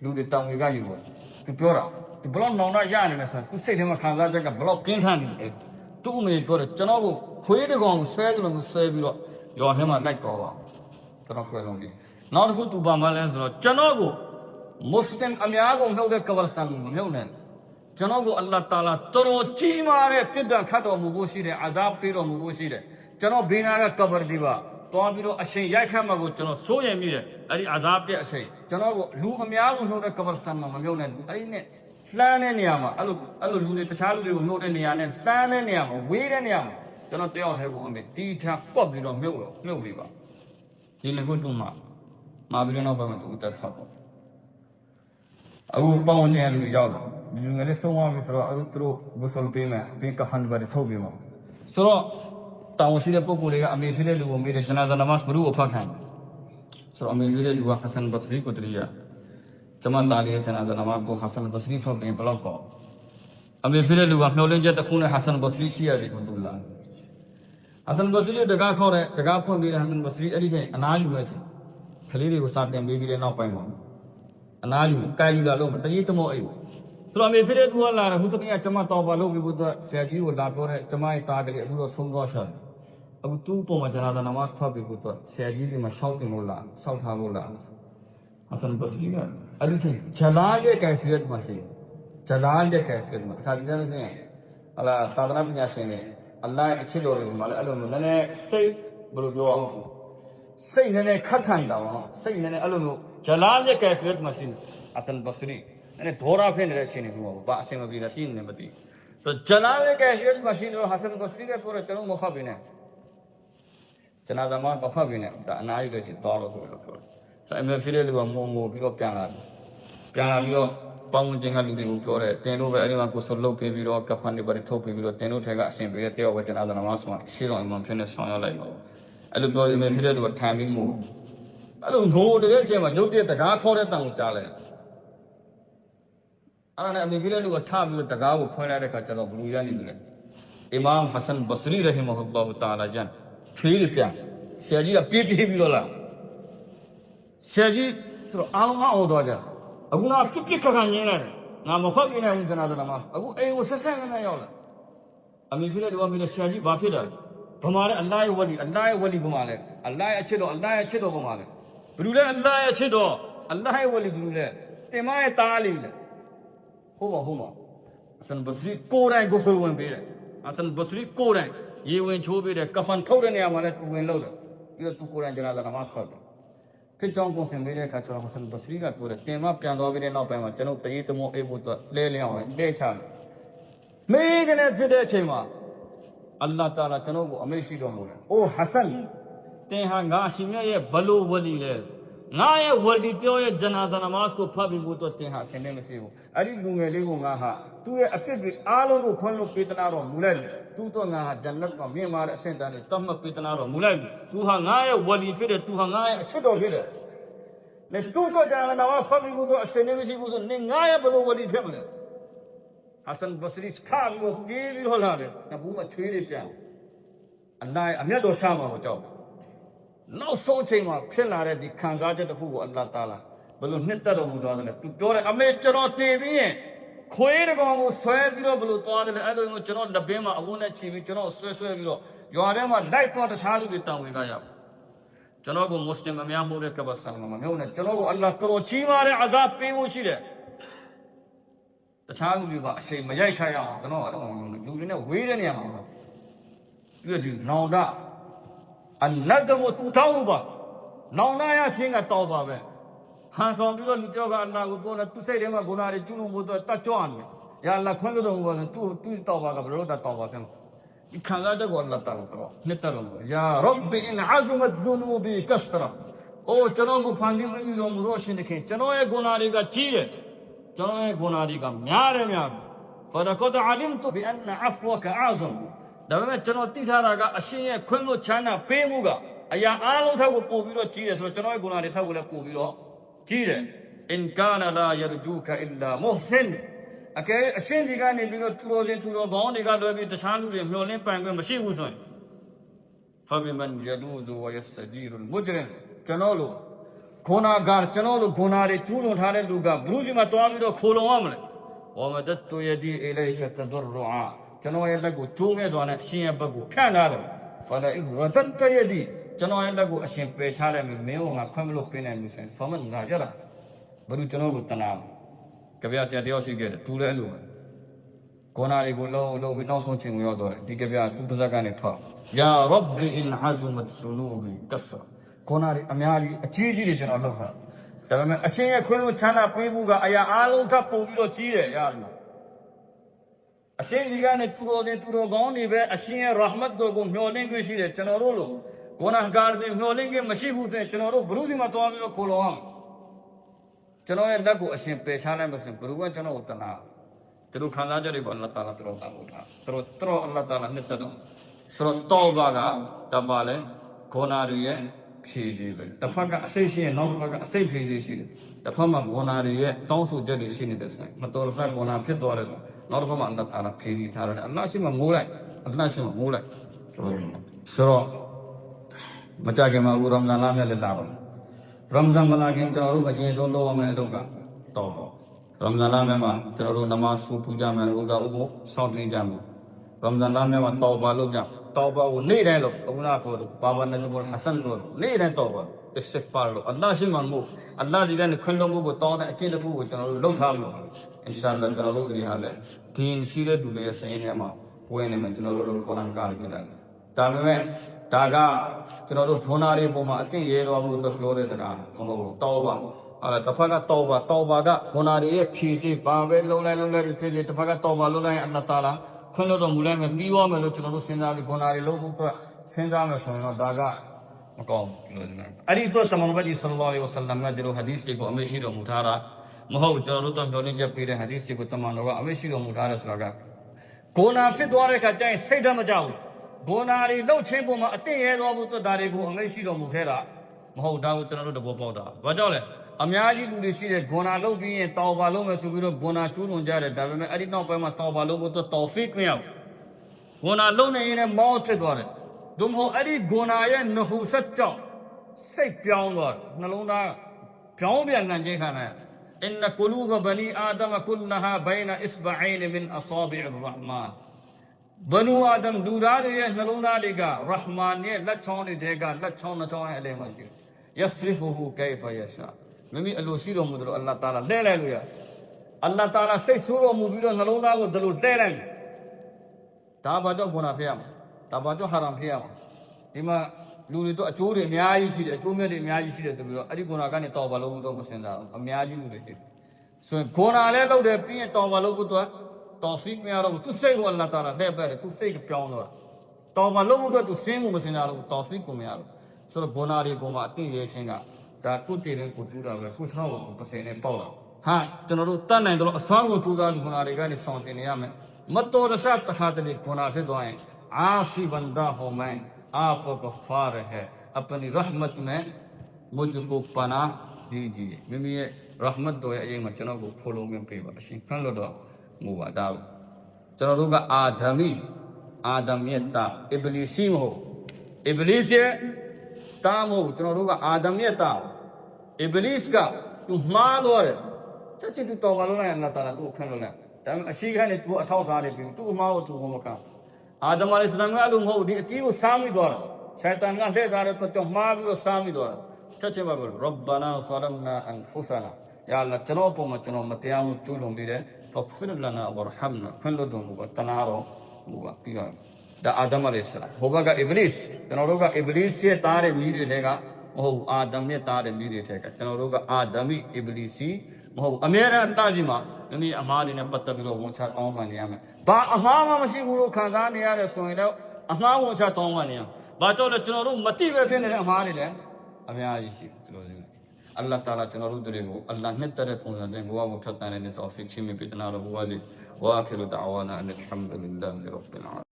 လူတွေတောင်းဝင်ကြယူတော့သူပြောတာဒီဘလော့နောင်တော့ရနေမယ်ဆိုသူစိတ်ထဲမှာခံစားချက်ကဘလော့ကင်းထန်နေတယ်သူ့အမေပြောတယ်ကျွန်တော်ကိုခွေးတကောင်ကိုဆွဲတယ်လို့ဆွဲပြီးတော့ရွာထဲမှာလိုက်တော့ပါကျွန်တော်ခွဲလုံးပြီးနောက်တစ်ခုသူပါမလဲဆိုတော့ကျွန်တော်ကိုမွတ်စလင်အများကုန်နှုတ်တဲ့ကဘာစံကိုမမြုပ်နဲ့ကျွန်တော်ကိုအလ္လာဟ်တာလာတော်တော်ကြီးမားတဲ့ပြစ်ဒဏ်ခတ်တော်မူဖို့ရှိတယ်အာဇာပေးတော်မူဖို့ရှိတယ်ကျွန်တော်ဘေးနာကကဘာဒီပါတွားပြီးတော့အရှင်ရိုက်ခတ်မှာကိုကျွန်တော်စိုးရိမ်မိတယ်အဲ့ဒီအာဇာပြက်အစိမ်ကျွန်တော်ကိုလူအများကုန်နှုတ်တဲ့ကဘာစံမှာမမြုပ်နဲ့အဲ့ဒီနဲ့လှမ်းတဲ့နေရာမှာအဲ့လိုလူတွေတခြားလူတွေကိုနှုတ်တဲ့နေရာနဲ့လှမ်းတဲ့နေရာမှာဝေးတဲ့နေရာမှာကျွန်တော်တယောက်တည်းကိုအမေတီးထားပော့ပြီးတော့မြုပ်ပြီးပါဒီလည်းကိုတူမှာမာပြီးတော့ဘာမှသူတက်ဆောက်တော့အခုပေါင်းနေရလို့ရောက်တော့လူငယ်လေးဆုံးသွားပြီဆိုတော့အခုသူတို့ဘုဆလ်ပေးမယ်ဒီကဖန်ဘာတွေထုတ်ပြီးမှာဆိုတော့တောင်းရှိတဲ့ပုံကိုယ်တွေကအမေဖြစ်တဲ့လူကိုမေးတယ်ဂျနာဇာနမတ်ဘ누구ကိုဖတ်ခံဆိုတော့အမေဖြစ်တဲ့လူကဟဆန်ဘဆရီကိုတရီယာဂျမန်တာလီဂျနာဇာနမတ်ကိုဟဆန်ဘဆရီဖတ်ပြီးဘလောက်ကောအမေဖြစ်တဲ့လူကမျှော်လင့်ချက်တစ်ခုနဲ့ဟဆန်ဘဆရီရှိရတယ်ကိုသူလာဟဆန်ဘဆရီတကားခေါ်တဲ့တကားဖွင့်ပြီးတဲ့ဟဆန်ဘဆရီအဲ့ဒီချိန်အနားယူလိုက်ချင်ကလေးတွေကိုစာတင်ပေးပြီးတဲ့နောက်ပိုင်းမှာအနားယူကိုင်ယူလာလို့တတိတမောအိတ်ဆိုတော့အမေဖြစ်တဲ့သူကလာတယ်ဟိုတနေ့ကကျမတော်ပါလို့ပြီးဖို့တော့ဆရာကြီးကိုလာပြောတဲ့ကျမရဲ့တားကလေးအခုတော့ဆုံးသွားရှာတယ်အခုသူ့ပုံမှာဂျနာဇာနမတ်ဖတ်ပြီးဖို့တော့ဆရာကြီးဒီမှာရှောက်တင်လို့လာရှောက်ထားဖို့လာဟဆန်ဘဆရီကအဲ့ဒီချိန်ဂျလာရဲ့ကဲဖီယတ်မှာရှိဂျလာရဲ့ကဲဖီယတ်မှာတခါတည်းနဲ့အလားသာသနာပညာရှင်တွေအလ္လာဟ်အချစ်တော်တွေကိုမှလည်းအဲ့လိုမျိုးနည်းနည်းစိတ်ဘယ်လိုပြောအောင်စိတ်နည်းနည်းခတ်ထိုင်တာပေါ့စိတ်နည်းနည်းအဲ့လိုမျိုးဂျလာရဲ့ကဲဖီယတ်မှာရှိအတန်ဘဆရီအဲ့ဒေါ်ရာဖြစ်နေတဲ့အချိန်တွေကတော့ဘာအဆင်မပြေတာရှိနေမသိဆိုတော့ဂျလာရဲ့ကဲဖီယတ်မှာရှိတော့ဟဆန်ဘဆရီကပြောတော့ကျွန်တော်မဖတ်ပြီးနဲ့ဂျနာဇာမတ်မဖတ်ပြီးနဲ့ဒါအနားယူလို့ရှိသွားတော့ဆိုလို့ပြောတယ်ဆိုတော့အမေဖြစ်တဲ့လူကငုံပြီးတော့ပြန်လာပြီးတော့ပေါင်းကျင်ကလူတွေကိုပြောတယ်တင်တို့ပဲအဲ့ဒီမှာကိုစလုတ်ပေးပြီးတော့ကဖန်တွေပဲထုတ်ပေးပြီးတော့တင်တို့ထဲကအဆင်ပြေတဲ့တယောက်ပဲဂျနာဇာမတ်ဆိုမှရှေ့တော်အမှန်ဖြစ်နေဆောင်ရလိုက်ပါအဲ့လိုပြောအမေဖြစ်တဲ့လူကထိုင်ပြီးမို့အဲ့လိုငိုတဲ့အချိန်မှာရုပ်တရက်တကားခေါ်တဲ့တန်ကိုကြားလိုက်အဲ့ဒါနဲ့အမေဖြစ်တဲ့လူကထပြီးတော့တကားကိုဖွင့်လိုက်တဲ့ခါကျတော့ဘလူရနေတယ်အီမာမ်ဟဆန်ဘဆရီရဟီမဟူလာဟ်တာလာဂျန်ဖေးပြန်ဆရာကြီးကပြေးပြီးတော့လာဆရာကြီးဆိုတော့အားလုံးအောင်တော့ကြအခုကပြစ်ခါငင်းနေတယ်ငါမဖတ်ပြနိုင်ဘူးကျွန်တော်မှာအခုအိမ်ကိုဆက်ဆက်နဲ့ရောက်လာအမေဖြစ်တဲ့လူကမေးတယ်ဆရာကြီးဘာဖြစ်တာလဲဗမာလည်းအလ္လာဟ်ရဲ့ဝလီဗမာလည်းအလ္လာဟ်ရဲ့အချစ်တော်ဗမာလည်းဘယ်လိုလဲအလ္လာဟ်ရဲ့အချစ်တော်အလ္လာဟ်ရဲ့ဝလီဘယ်လိုလဲတင်မရဲ့တားလေးလေဟုတ်ပါအဆန်ဘဆရီကိုယ်တိုင်ကိုယ်ဝင်ပေးတယ်အဆန်ဘဆရီကိုယ်တိုင်ရေဝင်ချိုးပေးတယ်ကဖန်ထုတ်တဲ့နေရာမှာလည်းသူဝင်လို့တယ်ပြီးတော့သူကိုယ်တိုင်ဂျနာဇာနမတ်ဖတ်တယ်ခေကြောင့်ကိုဆင်ပေးတဲ့အခါကျတော့ဟဆန်ဘဆရီကပြောတယ်တင်မပြန်သွားပြီးတဲ့နောက်ပိုင်းမှာကျွန်တော်တရေတမောအိတ်ဖို့တော့လဲအောင်လဲချတယ်မေးကနေဖြစ်တဲ့အချိန်မှာအလ္လာဟ်တာလာကျွန်တော်ကိုအမိန့်ရှိတော်မူတယ်။အိုဟဆန်တင်ဟာငါရှင်မြတ်ရဲ့ဘလို့ဝလီလဲငါရဲ့ဝလီပြောရဲ့ဂျနာဇာနမတ်ကိုဖတ်ပြီးဖို့တော့တင်ဟာဆင်နေမရှိဘူး။အဲ့ဒီလူငယ်လေးကငါဟာသူ့ရဲ့အဖြစ်တွေအားလုံးကိုခွင့်လို့ပေးသနာတော်မူလိုက်တယ်။သူတော့ငါဟာဂျန်နတ်ကမြင်မာတဲ့အဆင့်တန်းတွေတတ်မှတ်ပေးသနာတော်မူလိုက်တယ်။သူဟာငါရဲ့ဝလီဖြစ်တယ်သူဟာငါရဲ့အချစ်တော်ဖြစ်တယ်။ နေတူတော့ကြာနာမဖတ်ပြီးတော့အစနေမရှိဘူးဆိုနေငါရဘလို့ဝဒီဖြစ်မလဲဟာဆန်ဘစရီထားလို့ကြေးပြီးတော့လာတယ်တပူးမချွေးလေးပြန်အလိုက်အမျက်တော်ရှာမှာကိုကြောက်နောက်ဆုံးချိန်မှာဖြစ်လာတဲ့ဒီခံစားချက်တစ်ခုကိုအလ္လာဟ်တာလာဘလို့နှစ်သက်တော်မူသွားတယ်သူပြောတယ်အမေကျွန်တော်တည်ပြီးရင်ခွေးတကောင်ကိုဆွဲပြီးတော့ဘလို့သွားတယ်အဲ့လိုမျိုးကျွန်တော်လက်ဘင်းမှာအဝန်းနဲ့ချီပြီးကျွန်တော်ဆွဲပြီးတော့ရွာထဲမှာလိုက်သွားတခြားလူတွေတောင်းဝင်ကြရပါကျွန်တော်ကိုမွတ်စလင်အများမှုတဲ့ကဘာဆန်မှာမျိုးနဲ့ကျွန်တော်ကိုအလ္လာဟ်တော်ကြီးမားတဲ့အဇာပေးဖို့ရှိတယ်တခြားလူတွေကအချိန်မရိုက်ချရအောင်ကျွန်တော်ကတော့လူတွေနဲ့ဝေးတဲ့နေရာမှာပြီးဒီနောင်တအနတ်တို့တောင်းပါနောင်တရချင်းကတောင်းပါပဲဟန်ဆောင်ပြီးတော့လူကြောက်ကအလ္လာဟ်ကိုပြောတယ်သူစိတ်ထဲမှာဂုဏတွေကျွလို့မို့တော့တတ်ကြွနေရအလ္လာဟ်ခွင့်လို့တော့ဘောသူတောင်းပါကဘလို့တောင်းပါပြန်ဒီခံစားချက်ကိုအလ္လာဟ်တာတော့နှစ်တော်ယာရဘ်ဘီအင်အဇမတ်ဇူနူဘီကစရာအိုကျွန်တော်ကိုဖန်တီးမပြီးတော့မလို့ရှင်တခင်ကျွန်တော်ရဲ့ဂုဏတွေကကြီးတယ်ကျွန်တော်ရဲ့ဂုဏတွေကများတယ်များဖဒကဒ်အလင်တုဘီအန်အဖဝကအဇမ်ဒါပေမဲ့ကျွန်တော်သိထားတာကအရှင်ရဲ့ခွင့်လို့ချမ်းသာပေးမှုကအရာအားလုံးထက်ကိုပို့ပြီးတော့ကြီးတယ်ဆိုတော့ကျွန်တော်ရဲ့ဂုဏတွေထက်ကိုလည်းပို့ပြီးတော့ကြီးတယ်အင်ကာနလာယရဂျူကအီလာမုဟ်ဆင်အကဲအရှင်ကြီးကနေပြီးတော့သူတော်ကောင်းတွေကလွယ်ပြီးတခြားလူတွေမျှော်လင့်ပန်ခွင့်မရှိဘူးဆိုရင်ဖဘီမန်ယဒူဒူဝယစဂျီရ်မုဂျရမ်ကျွန်တော်တို့ဂုဏကကျွန်တော်တို့ဂုဏတွေကျူးလွန်ထားတဲ့လူကဘလူးစီမှာတွားပြီးတော့ခိုလုံရမလဲဝမဒတ်တူယဒီအီလိုက်ကတဒရအာကျွန်တော်ရဲ့လက်ကိုကျိုးခဲ့သွားတဲ့အရှင်ရဲ့ဘက်ကိုဖြန့်ထားတယ်ဖလာအီဝဒတ်တယဒီကျွန်တော်ရဲ့လက်ကိုအရှင်ပယ်ချလိုက်မယ်မင်းကငါခွင့်မလို့ပြနေလို့ဆိုရင်ဖမန်ငါကြတာဘလူးကျွန်တော်ကိုတနာကြပြဆရာတယောက်ရှိခဲ့တယ်သူလည်းအဲ့လိုပဲဂုဏတွေကိုလုံးပြီးနောက်ဆုံးချိန်ကိုရောက်တော့တယ်ဒီကြပြသူပါဇက်ကနေထွက်ယာရဘ်ဘီအင်အဇမတ်ဆူနူဘီကဆာဂုဏတွေအများကြီးအကြီးကြီးတွေကျွန်တော်လုပ်တာဒါပေမဲ့အရှင်ရဲ့ခွင့်လို့ချမ်းသာပေးမှုကအရာအားလုံးထပ်ပို့ပြီးတော့ကြီးတယ်ရပြီအရှင်ဒီကနေသူတော်ကောင်းတွေပဲအရှင်ရဲ့ရဟမတ်တော်ကိုမျှော်လင့်ခွင့်ရှိတယ်ကျွန်တော်တို့လိုဂုဏကာတွေမျှော်လင့်ခွင့်မရှိဘူးဆိုရင်ကျွန်တော်တို့ဘုရုစီမှာတွားပြီးတော့ခိုးလောအောင်ကျွန်တော်ရဲ့လက်ကိုအရှင်ပယ်ချလိုက်မှဆိုရင်ဘုရုကကျွန်တော်ကိုတနာသူတို့ခံစားချက်တွေကိုအလ္လာဟ်တာလာတော်တာလို့ထားသူတို့အလ္လာဟ်တာလာနှစ်သက်တော့ဆိုတော့တောဘာကတပါလဲဂုဏတွေရဲ့ဖြည့်ဖြည့်ပဲတစ်ဖက်ကအစိတ်ရှိရင်နောက်တစ်ဖက်ကအစိတ်ဖြည့်ဖြည့်ရှိတယ်တစ်ဖက်မှာဂုဏတွေရဲ့တောင်းဆိုချက်တွေရှိနေတယ်ဆိုရင်မတော်တဲ့ဂုဏဖြစ်သွားတယ်ဆိုနောက်တစ်ဖက်မှာအလ္လာဟ်တာလာဖြည့်ဖြည့်ထားတယ်အလ္လာဟ်ရှိမှမိုးလိုက်အလ္လာဟ်ရှိမှမိုးလိုက်ဆိုတော့မကြခင်မှာဦးရမဇန်လမ်းမြတ်လက်လာပါရမဇန်မလာခင်ကျွန်တော်တို့အကျဉ်းဆုံးလုပ်ရမယ့်အလုပ်ကတော့ရမဇန်လမ်းမှာကျွန်တော်တို့နမတ်ဆူပူကြမယ်ဥဒ္ဒါဥပုစောင့်တင်ကြမယ်ရမဇန်လမ်းမှာတောဘာလုပ်ကြတောဘာကိုနေ့တိုင်းလုပ်အခုနကပြောဘာဘာနဂျဘူလ်ဟဆန်တို့နေ့တိုင်းတောဘာအစ္စဖာလို့အလ္လာဟ်ရှိမှမို့အလ္လာဟ်ဒီကနေခွင့်လုံးမှုကိုတောင်းတဲ့အကျင့်တစ်ခုကိုကျွန်တော်တို့လုပ်ထားလို့အင်ရှာအလ္လာဟ်ကျွန်တော်တို့ဒီဟာလေဒီရှိတဲ့လူတွေရဲ့စိတ်ထဲမှာဝင်နေမှကျွန်တော်တို့ကုရ်အာန်ကားကြည့်တယ်ဒါပေမဲ့ဒါကကျွန်တော်တို့ဒုနာတွေပုံမှာအကျင့်ရဲတော်မှုဆိုပြောတဲ့စကားမဟုတ်ဘူးတောဘာတစ်ဖက်ကတောဘာကဂုဏတွေရဲ့ဖြည့်ဖြည့်ပါပဲလုံးလိုက်ဖြည့်ဖြည့်တစ်ဖက်ကတောဘာလုံးလိုက်အလ္လာဟ်တာလာခွင့်လို့တော်မူလိုက်မယ်ပြီးသွားမယ်လို့ကျွန်တော်တို့စဉ်းစားပြီးဂုဏတွေလုံးဖို့အတွက်စဉ်းစားမယ်ဆိုရင်တော့ဒါကမကောင်းဘူးလို့ပြောတယ်အဲ့ဒီတော့တမန်တော်ကြီးဆလ္လာလဟ်အလိုင်းဝါဆလမ်ကဒီလိုဟာဒီသ်တွေကိုအမေရှိတော်မူထားတာမဟုတ်ကျွန်တော်တို့တော့ပြောနေချက်ပေးတဲ့ဟာဒီသ်တွေကိုတမန်တော်ကအမေရှိတော်မူထားတယ်ဆိုတာကဂုဏဖြစ်သွားတဲ့အခါကျရင်စိတ်ဓာတ်မကြောက်ဘူးဂုဏတွေလှုပ်ချင်းပုံမှာအတင့်ရဲသွားဖို့ဒါတွေကိုအမေရှိတော်မူခဲ့တာမဟုတ်ဒါကိုကျွန်တော်တို့တဘောပေါက်တာဘာကြောင့်လဲအများကြီးလူတွေရှိတဲ့ဂုဏလုပ်ပြီးရင်တောဘာလုပ်မယ်ဆိုပြီးတော့ဂုဏကျူးလွန်ကြတယ်ဒါပေမဲ့အဲ့ဒီနောက်ပိုင်းမှာတောဘာလုပ်ဖို့တော့တောဖစ်မရဘူးဂုဏလုံးနေရင်လည်းမောဖြစ်သွားတယ်ဒုမဟုတ်အဲ့ဒီဂုဏရဲ့နဟူဆက်ကြောင့်စိတ်ပြောင်းသွားတယ်နှလုံးသားပြောင်းပြန်နိုင်ခြင်းခံရအင်နကူလူဘဘနီအာဒမကုလဟာဘိုင်နအစ်ဘအိန်မင်အဆာဘီအ်ရဟ်မာန်ဘနူအာဒမ်လူသားတွေရဲ့နှလုံးသားတွေကရဟ်မာန်ရဲ့လက်ချောင်းတွေကလက်ချောင်းနှချောင်းရဲ့အလယ်မှာရှိတယ်ယစရစ်ဖူဟူကိဖယရှာမိမိအလိုရှိတော်မူတယ်လို့အလ္လာဟ်တာလာလဲလိုက်လို့ရအလ္လာဟ်တာလာစိတ်ဆိုးတော်မူပြီးတော့နှလုံးသားကိုဒီလိုလဲလိုက်ဒါဘာကြောင့်ဂုဏဖြစ်ရမှာဒါဘာကြောင့်ဟာရမ်ဖြစ်ရမှာဒီမှာလူတွေတော့အကျိုးတွေအများကြီးရှိတယ်အကျိုးမြတ်တွေအများကြီးရှိတယ်ဆိုပြီးတော့အဲ့ဒီဂုဏကနေတောဘာလို့တော့မစင်စားဘူးအများကြီးလူတွေဖြစ်ဆိုရင်ဂုဏလည်းလုပ်တယ်ပြီးရင်တောဘာလို့တော့တော်ဖီမရတော့သူစိတ်ကိုအလ္လာဟ်တာလာလဲပဲသူစိတ်ပြောင်းတော့တောဘာလို့တော့သူစင်းမှုမစင်စားလို့တော်ဖီကိုမရတော့ဆိုတော့ဂုဏတွေပုံမှာအသိရခြင်းကဒါကုတည်တဲ့ကိုကျူးတာပဲခုချောင်းကိုပစင်နဲ့ပေါက်လာဟာကျွန်တော်တို့တတ်နိုင်တော့အစွမ်းကိုထူတာလူဂုဏတွေကနေဆောင်တင်နေရမယ်မတော်တဆတခါတလေဂုဏဖြစ်သွားရင်အာရှိဘန္ဒါဟိုမိုင်आपको गफ्फार है अपनी रहमत में मुझको पनाह ဒီမိမိရဲ့ရဟမတ်တော်ရဲ့အရင်မှာကျွန်တော်ကိုခိုးလုံးခွင့်ပေးပါအရှင်ခန့်လို့တော့ငိုပါဒါကျွန်တော်တို့ကအာဒမ်ရဲ့တာအဘလီစီမဟုတ်အဘလီစ်ရဲ့တာမဟုတ်ကျွန်တော်တို့ကအာဒမ်ရဲ့တာအဘလစ်ကသူမှားတော့တယ်ချက်ချင်းသူတော်ပါလို့လည်းအလ္လာဟ်တာလာသူ့ခန့်လို့လည်းဒါပေမဲ့အရှိကနေသူအထောက်ထားတယ်ပြီးသူ့အမှားကိုသူမကအာဒမ်အလိုင်စလမ်ကအဲ့လိုမဟုတ်ဒီအကြီးကိုစားမိသွားတာရှိုင်တန်ကလှည့်ထားတဲ့တော့မှားပြီးတော့စားမိသွားတာချက်ချင်းပါပြောရဘဘာနာဆလမ်နာအန်ဖူဆာနာယာအလ္လာဟ်ကျွန်တော်ပုံမှာကျွန်တော်မတရားမှုကျူးလွန်ပြီးတယ်ဖဂ်ဖီရလနာဝရဟမ်နာခွင့်လို့တော့ဘုရားတနာတော်ဘုရားပြီးတော့ဒါအာဒမ်အလိုင်စလမ်ဘုရားကအစ္စကျွန်တော်တို့ကအစ္စရဲ့သားတဲ့မိတွေကမဟုတ်အာဒမ်ရဲ့သားတဲ့မိတွေထဲကကျွန်တော်တို့ကအာဒမ်အစ္စမဟုတ်အမြဲတမ်းအတကြီးမှာမိအမားတွေနဲ့ပတ်သက်ပြီးတော့ဝန်ချတောင်းပန်နေရမယ်ဘာအမားမှမရှိဘူးလို့ခံစားနေရတယ်ဆိုရင်တော့အမှားဝန်ချတောင်းပန်နေရဘာကြောင့်လဲကျွန်တော်တို့မတိပဲဖြစ်နေတဲ့အမှားတွေလည်းအများကြီးရှိတယ်ကျွန်တော်တို့အလ္လာဟ်တာလာကျွန်တော်တို့တွေကိုအလ္လာဟ်နဲ့တဲ့ပုံစံနဲ့ဘဝကိုဖြတ်တန်းနေတဲ့သောဖစ်ချင်းမြစ်တနာတော်ဘဝလေးဝါခီရူဒအဝါနာအလ်ဟမ်ဒူလ illah ရဘ်ဘီလ်အာ